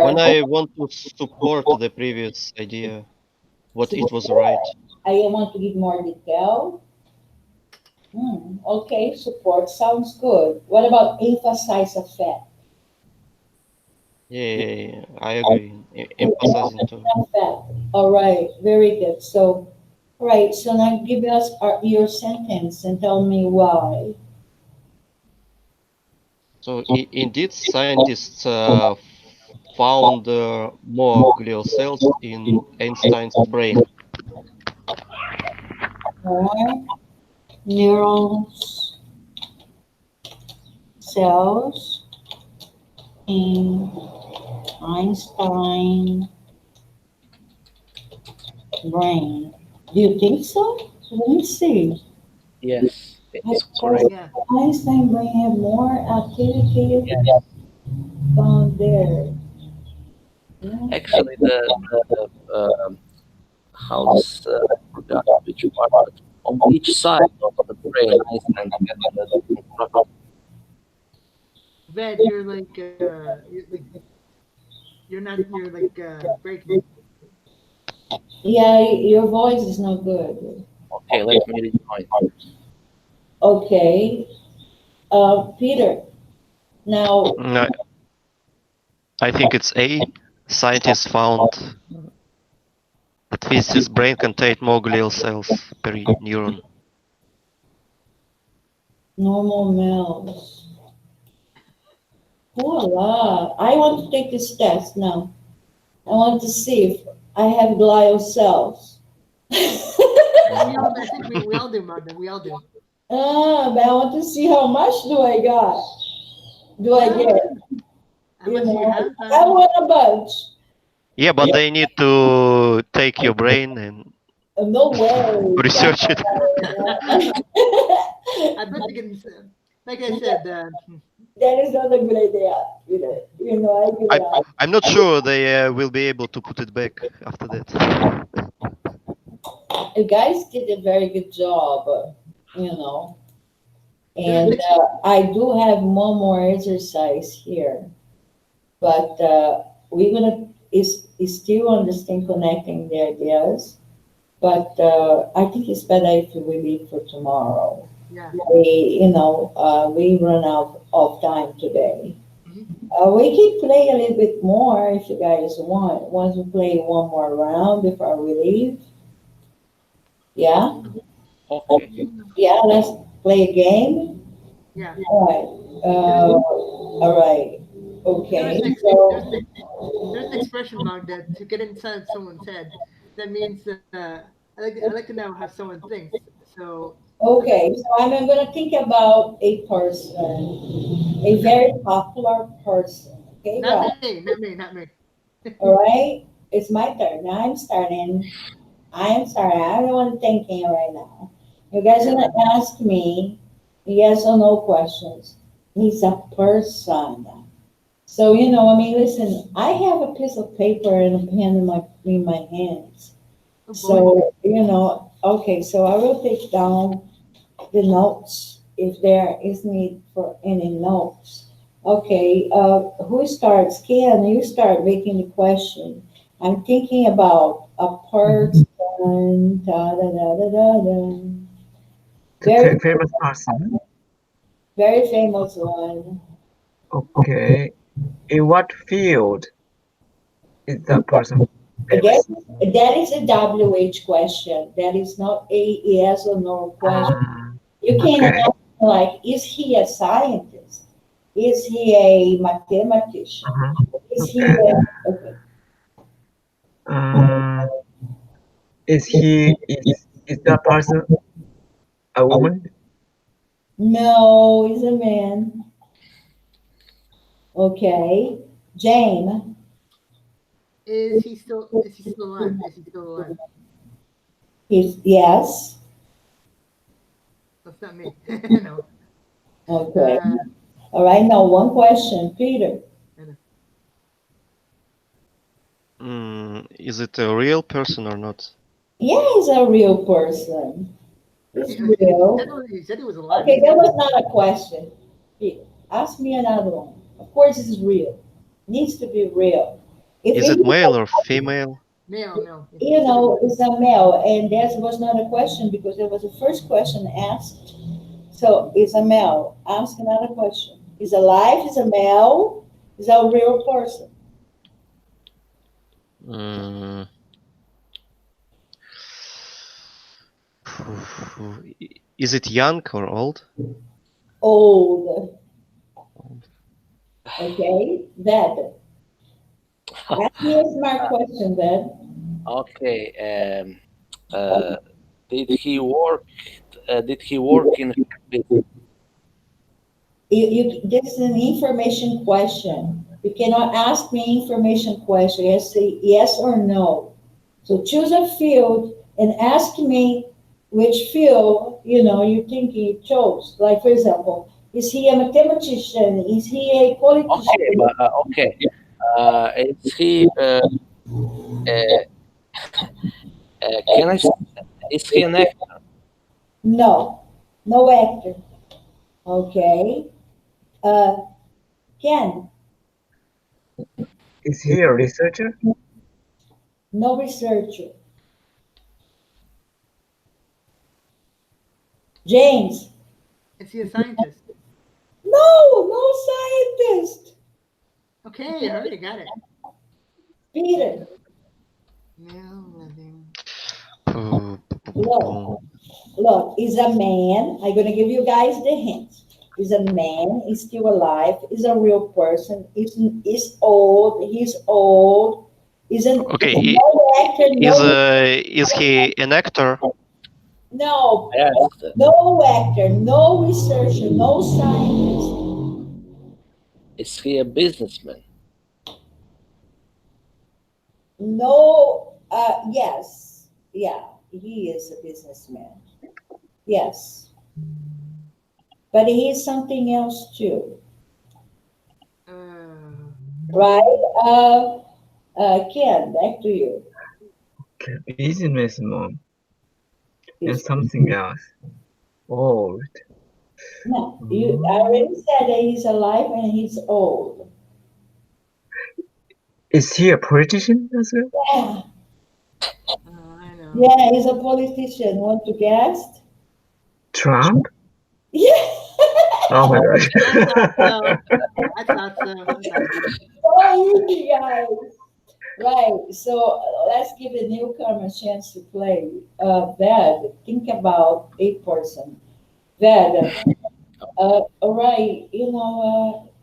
when however, I want to support the previous idea, what it was support, right. I want to give more detail. Okay, support sounds good. What about emphasize a fact? Yeah, yeah, yeah, I agree. Emphasizing too. Fact. All right, very good. So, all right, so now give us your sentence and tell me why. So indeed, scientists found more glial cells in Einstein's brain. More neurons cells in Einstein brain. Do you think so? Let me see. Yes, Has it's correct. does Yeah. Einstein brain have more activity Yes. down there? Yeah. Actually, the how this I forgot which part, but on each side of the brain, Einstein had a different structure. Ved, you're like breaking. Yeah, your voice is not good. Okay, let me rejoin. Okay, Peter. Now, Mm, I think it's A. Scientists found that physicist's brain contained more glial cells per neuron. normal males. Voila! I want to take this test now. I want to see if I have glial cells. I think we all do, Magda. We all do. But I want to see how much do I got. Do I Well, get? how You much do you know, have? I want a bunch. Yeah, but they need to take your brain and No way. research it. I bet you can. Like I said, That is not a good idea. I give it I up. I'm not sure they will be able to put it back after that. You guys did a very good job, you know. there's And ex- I do have one more exercise here, but we're gonna is still on this thing connecting the ideas. But I think it's better if we leave for tomorrow. yeah. We run out of time today. Hmm. We can play a little bit more if you guys want. Once we play one more round before we leave. Yeah? Okay. Yeah, let's play a game. Yeah. All right. There's All right. there's Okay. an ex- there's So, an there's an expression, Magda, to get inside someone's head. That means I like to know how someone thinks. So I bet okay. So I'm going to think about a person, a very popular person. Okay, not guys. me, not me, not me. All right. It's my turn. Now I'm starting. I am sorry. I'm the one thinking right now. You guys are Yeah. gonna ask me yes or no questions. He's a person. So I mean, listen. I have a piece of paper and a pen in my hands. Oh boy. So okay. So I will take down the notes if there is need for any notes. Okay. Who starts? Ken, you start making the question. I'm thinking about a person. Da, da, da, da, da, da. Very, Famous person. very famous one. Okay. In what field is that person That, famous? that is a WH question. That is not a yes or no question. Uh, You can okay. ask like, is he a scientist? Is he a mathematician? Uh-huh. Is he Okay. okay? Uh, is that person a woman? No, he's a man. Okay. Jane, Is he still alive? Is he still alive? he's yes. That's not me. No. Okay. Uh, All right. Now one question, Peter. and, Is it a real person or not? Yeah, he's a real person. It's He real. said he was alive. Okay, that was not a question. Ask me another one. Of course, it's real. Needs to be real. If Is it, it male or female? male, male. you He said it was know, it's a male, and that was not a question because there was a first question asked. So it's a male. Ask another question. Is alive? Is a male? Is a real person? Mm, is it young or old? Old. Okay, that. Ask me a smart question, then. Okay. Uh, did he work? Did he work in business? This is an information question. You cannot ask me information question. You have to say yes or no. So choose a field and ask me which field you think he chose. Like for example, is he a mathematician? Is he a Okay, politician? but okay. Is he? Uh, can I? Is he an actor? No, no actor. Okay. Uh, Ken, Is he a researcher? no researcher. James, Is he a scientist? no scientist. Okay, all right, I got it. Peter, Male living. look. Look, is a man. I'm gonna give you guys the hint. Is a man. Is still alive. Is a real person. Is old. He's old. Is Okay, no actor. is he an actor? No, I asked. no actor. No researcher. No scientist. Is he a businessman? No. Yes. Yeah. He is a businessman. Yes, but he is something else too, Uh, right? Ken, back to you. Okay, businessman and He's something else. Old. No, I Mm. already said that he's alive and he's old. Is he a politician as well? Yeah, I know. yeah, he's a politician. Want to guess? Trump? Yeah. Oh my I thought gosh. so. I thought so. I thought so. So easy, guys. Right. So let's give the newcomer a chance to play. Ved, think about a person. Ved, all right.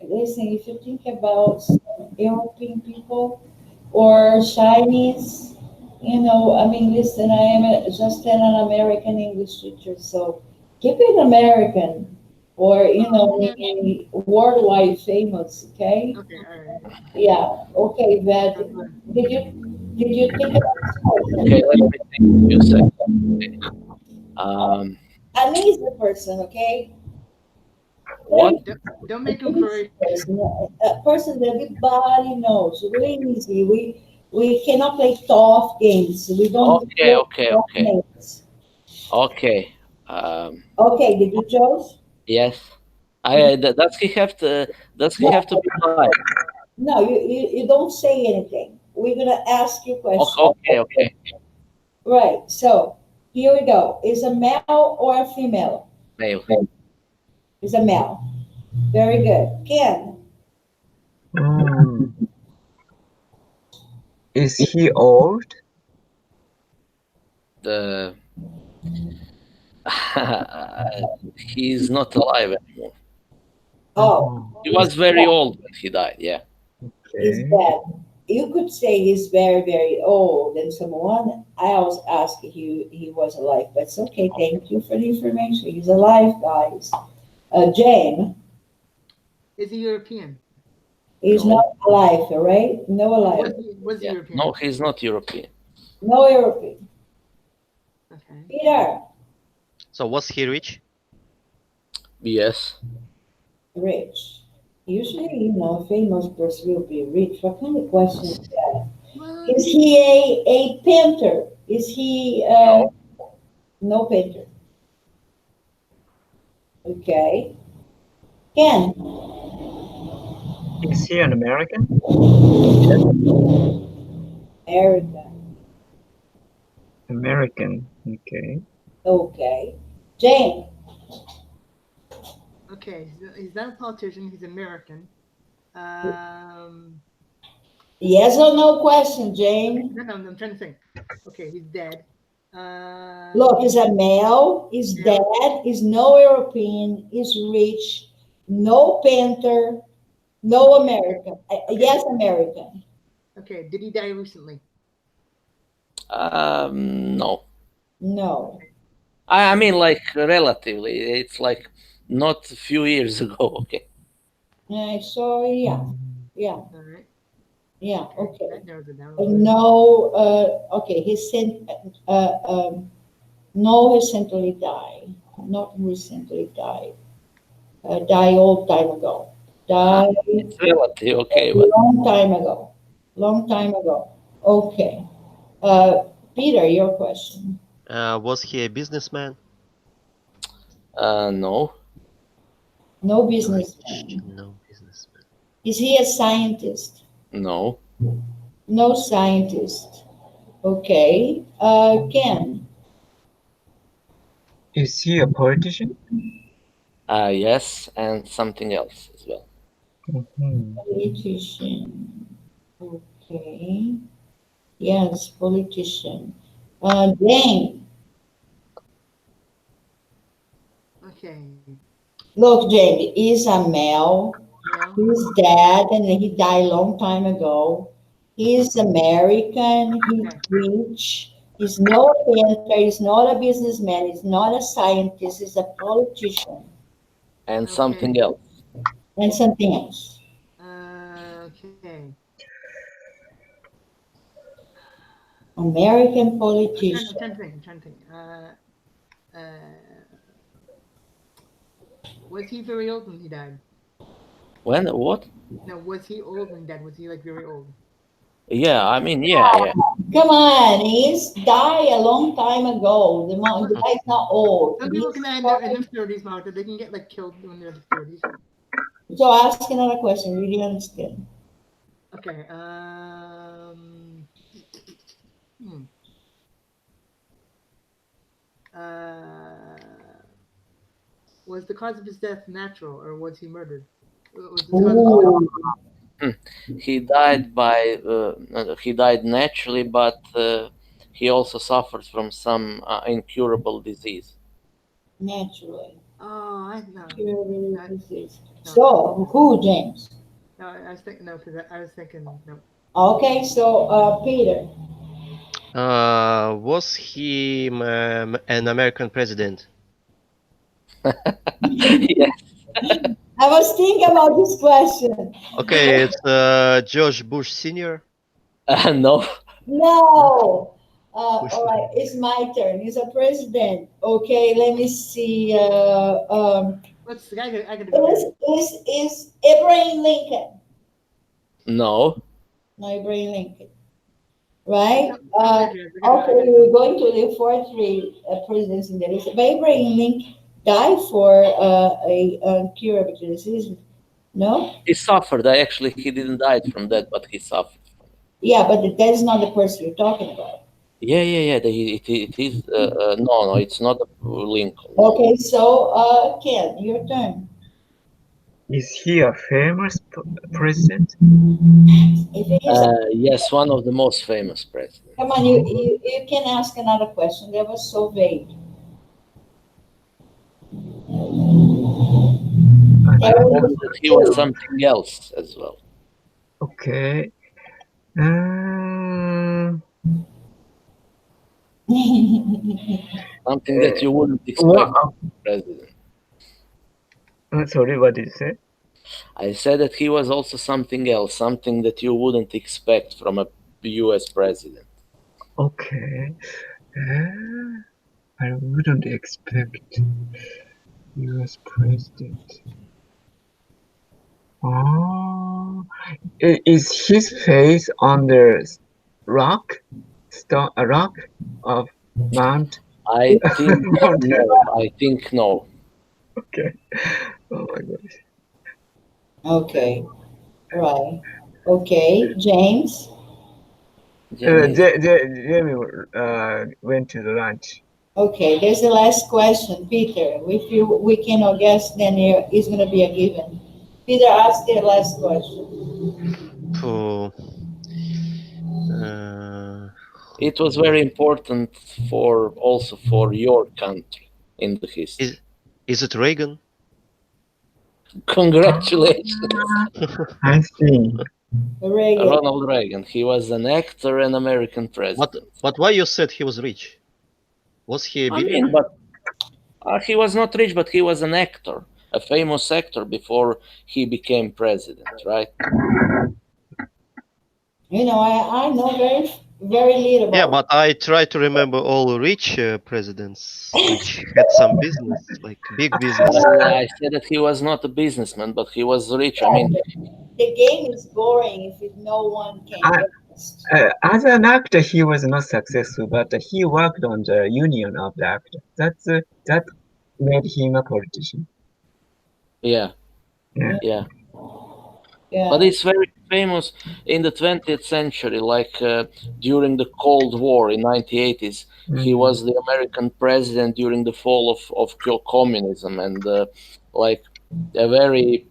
Listen. If you think about European people, or Chinese. I mean, listen, I am just an American English teacher, so keep it American or, Yeah. maybe worldwide famous, okay? Okay, all right. Yeah, okay, but Sounds good. did you think about this Okay, person? let me think a few seconds. Um, An easy person, okay? what? Very Don't make him easy Croatian. person, a person that everybody knows, really easy. We cannot play tough games. We don't Okay, play okay, tough okay, names. okay. Um, Okay, did you choose? yes. Does he have to? Does he have to be alive? No, you don't say anything. We're gonna ask you questions. Okay, okay. Right. So here we go. Is a male or a female? Male. Is a male. Very good. Ken, um, is he old? The he's not alive anymore. oh, Oh, He he's was very old when he died. Yeah. he's okay. dead. You could say he's very, very old, and someone else asked if he was alive. But it's okay. Thank you for the information. He's alive, guys. Jane, Is he European? he's No. not alive, all right? No alive. Was he Yeah. No, European? he's not European. No European. Okay. Peter, So was he rich? Yes. rich. Usually, Okay. famous person will be rich. What kind of question is that? Well, Is he a painter? Is he No. no painter? Okay. Ken, Is he an American? Erica. American. Okay. Okay. Jane, Okay, he's not a politician. He's American. Um, yes or no question, okay, Jane? no, I'm trying to think. Okay, he's dead. Look, is He's a male, is male. dead, is no European, is rich, no painter, no Okay, American. okay, Yes, American. okay. Did he die recently? No. No. Okay, I was mean, like, relatively. It's like not a few years ago. Okay. So yeah, Mm, yeah, all right. yeah. Okay, Okay. that narrows it down a little bit. No. Okay. No recently died. Not recently died. Died old time ago. Uh-huh. Died It's relative, okay, but long time ago. Long time ago. Okay. Uh, Peter, your question. Was he a businessman? no, No Rich, businessman. no businessman. Is he a scientist? no. No scientist. Okay. Ken. is he a politician? Yes, and something else as well. Mhm. Politician. Okay. Yes, politician. Jane. Okay, Look, Jane is a male. male. He's dead and he died a long time ago. He's American. He's Okay, rich. He's not a painter. He's not a businessman. He's not a scientist. He's a politician And okay, something else. and something else. okay. American I'm trying to politician. think. I'm trying to think. Uh, was he very old when he died? When? What? No, was he old when he died? Was he like very old? Yeah, I mean, yeah, yeah. Come on, he's died a long time ago. The Well, guy's not old. some people can die in their 30s, Martha. They can get like killed when they're in their 30s. So ask another question. Really understand? Okay. Hmm. Uh, was the cause of his death natural or was he murdered? Was his cause of his death? Ooh, Hmm. He died naturally, but he also suffered from some incurable disease. naturally. Oh, I no, Curable no, disease. no, So, who, James? no. I was thinking no, because I was thinking no. Okay, so Peter. Was he an American president? Yeah. I was thinking about this question. Okay, it's George Bush Sr. No. No, No. Bush. All right, it's my turn. He's a president. Okay, let me see. Let's. I gotta go Is, again. is Abraham Lincoln? No. No, Abraham Lincoln. Right? Tell me your chance. I Okay, gotta go. we're going to the fourth three presidents in the list. But Abraham Lincoln died for a curable disease. No? He suffered. He didn't die from that, but he suffered from it. Yeah, but that is not the person you're talking about. Yeah, yeah, yeah. It is. No, no, it's not Lincoln. No. Okay, so Ken, your turn. Is he a famous president? If it is, Yes, one of the most famous presidents. come on, Oh, you can ask another question. That was so vague. I I That don't told was you that he was two. something else as well. Okay. Um, Something that you wouldn't what? expect from a president. Sorry, what did you say? I said that he was also something else, something that you wouldn't expect from a US president. Okay. I wouldn't expect US president. Oh, is his face on the rock, stone, a rock of Mount I think Mount no. I think no. Okay. Oh my gosh. Okay, right. Okay, James. Jenny. Jamie went to the lunch. Okay, there's the last question, Peter. If you we cannot guess, then it's going to be a given. Peter, ask the last question. Oh, uh, It was very important for also for your country in the history. is is it Reagan? Congratulations, I see. Reagan. Ronald Reagan. He was an actor and American But president. but why you said he was rich? Was he a I mean, billionaire? but he was not rich, but he was an actor, a famous actor before he became president, right? I know very little Yeah, about. but I try to remember all rich presidents which had some business, like big business. I said that he was not a businessman, but he was rich. I mean, Yeah, the game is boring if no one can I, guess. as an actor, he was not successful, but he worked on the union of the actor. That made him a politician. yeah, Yeah. Yeah, yeah. But yeah. it's very famous in the 20th century, like during the Cold War in 1980s. He Mm, was the American president during the fall of communism, and like a very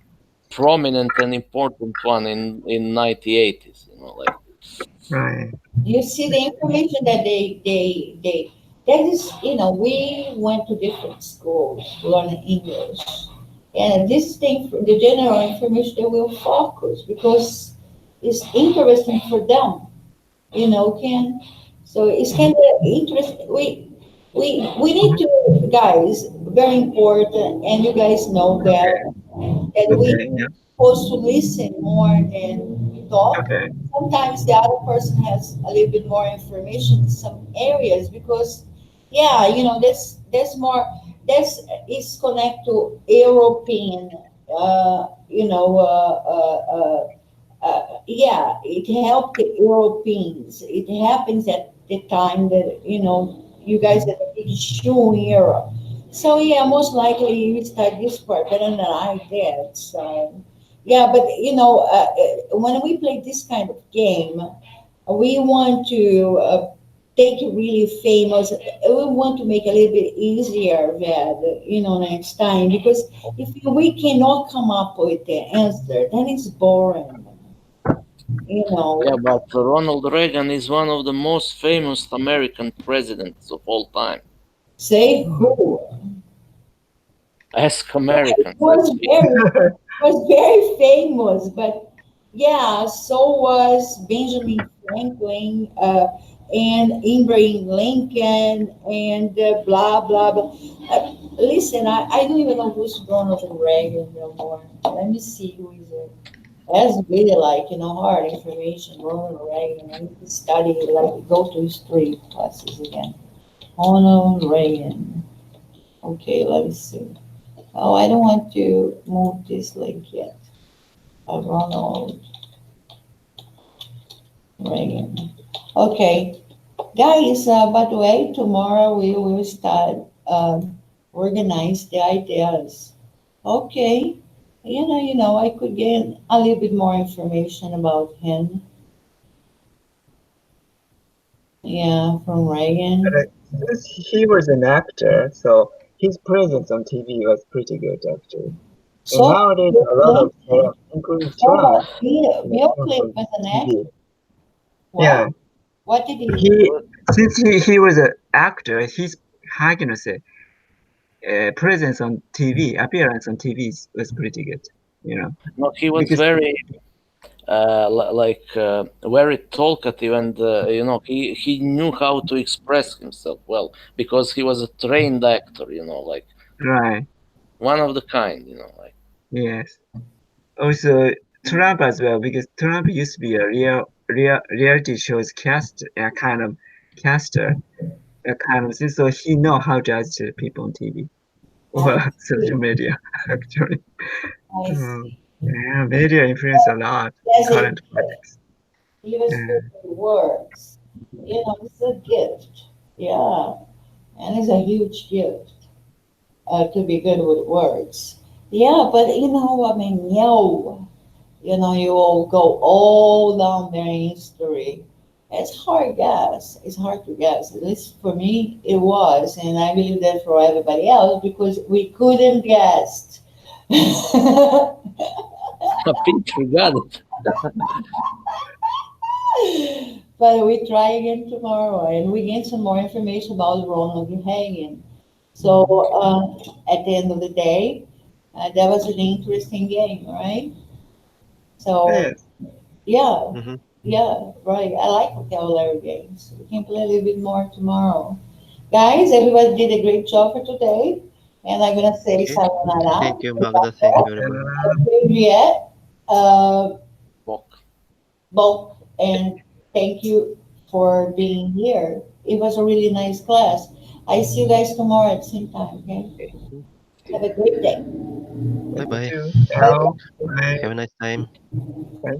prominent and important one in 1980s. Like right. You see the information that that is, we went to different schools learning English. And this thing, the general information that will focus because it's interesting for them, Ken. So it's kind of interesting. We need to, guys, very important, and you guys know Okay. that we Okay. Yeah. supposed to listen more than talk. Okay. Sometimes the other person has a little bit more information in some areas because, yeah, that's more that's is connected to European, yeah, it helped the Europeans. It happens at the time that, you guys had a big issue in Europe. So, yeah, most likely you start this part better than I did. So, yeah, but, when we play this kind of game, we want to take it really famous. We want to make it a little bit easier that, next time. Because if we cannot come up with the answer, then it's boring. You yeah, know, but Ronald Reagan is one of the most famous American presidents of all time. say Mm. who. Ask It Americans. Let's was be very famous, but yeah, so was Benjamin Franklin, and Abraham Lincoln, and blah blah blah. Listen, I don't even know who's Ronald Reagan no more. Let me see who is it. That's really like, hard information. Ronald Reagan. I need to study, like, go to history classes again. Ronald Reagan. Okay, let me see. Oh, I don't want to move this link yet. Ronald Reagan. Okay, guys, by the way, tomorrow we will start organize the ideas. Okay, I could get a little bit more information about him. Yeah, from But Reagan. since he was an actor, so his presence on TV was pretty good actually. And So nowadays, Bill a lot of Clinton. including Hold Trump, on. Bill come Clinton from was an TV. actor. What? Yeah, What did he? he since he was an actor, his how can I say presence on TV, appearance on TV was pretty good. You know, no, he was because very very talkative, and he knew how to express himself well because he was a trained actor. Like right, one of the kind. Like yes. Also, Trump as well, because Trump used to be a real reality shows cast, kind of caster, a kind of thing. So he know how to judge people on TV or I social see. media, actually. I Um, see. yeah, media influence a lot As a current gift. politics. He was Yeah, good with words. It's a gift. Yeah. And it's a huge gift. to be good with words. Yeah, but I mean, you all go all down there in history. It's hard guess. It's hard to guess. At least for me, it was, and I believe that for everybody else because we couldn't guess. A picture, got it. But we try again tomorrow, and we get some more information about Ronald Reagan. So at the end of the day, that was an interesting game, right? So Yes. yeah, Hmm. yeah, right. I like vocabulary games. We can play a little bit more tomorrow. Guys, everybody did a great job for today. And I'm gonna say Okay. sayonara. Thank you, Magda. Thank you, everybody. Juliet, Walk. Bob, and thank you for being here. It was a really nice class. I see you guys tomorrow at the same time, okay? Mhm. Have a great day. Bye You bye. too. Bye. Ciao. Bye. Have a nice time. Bye.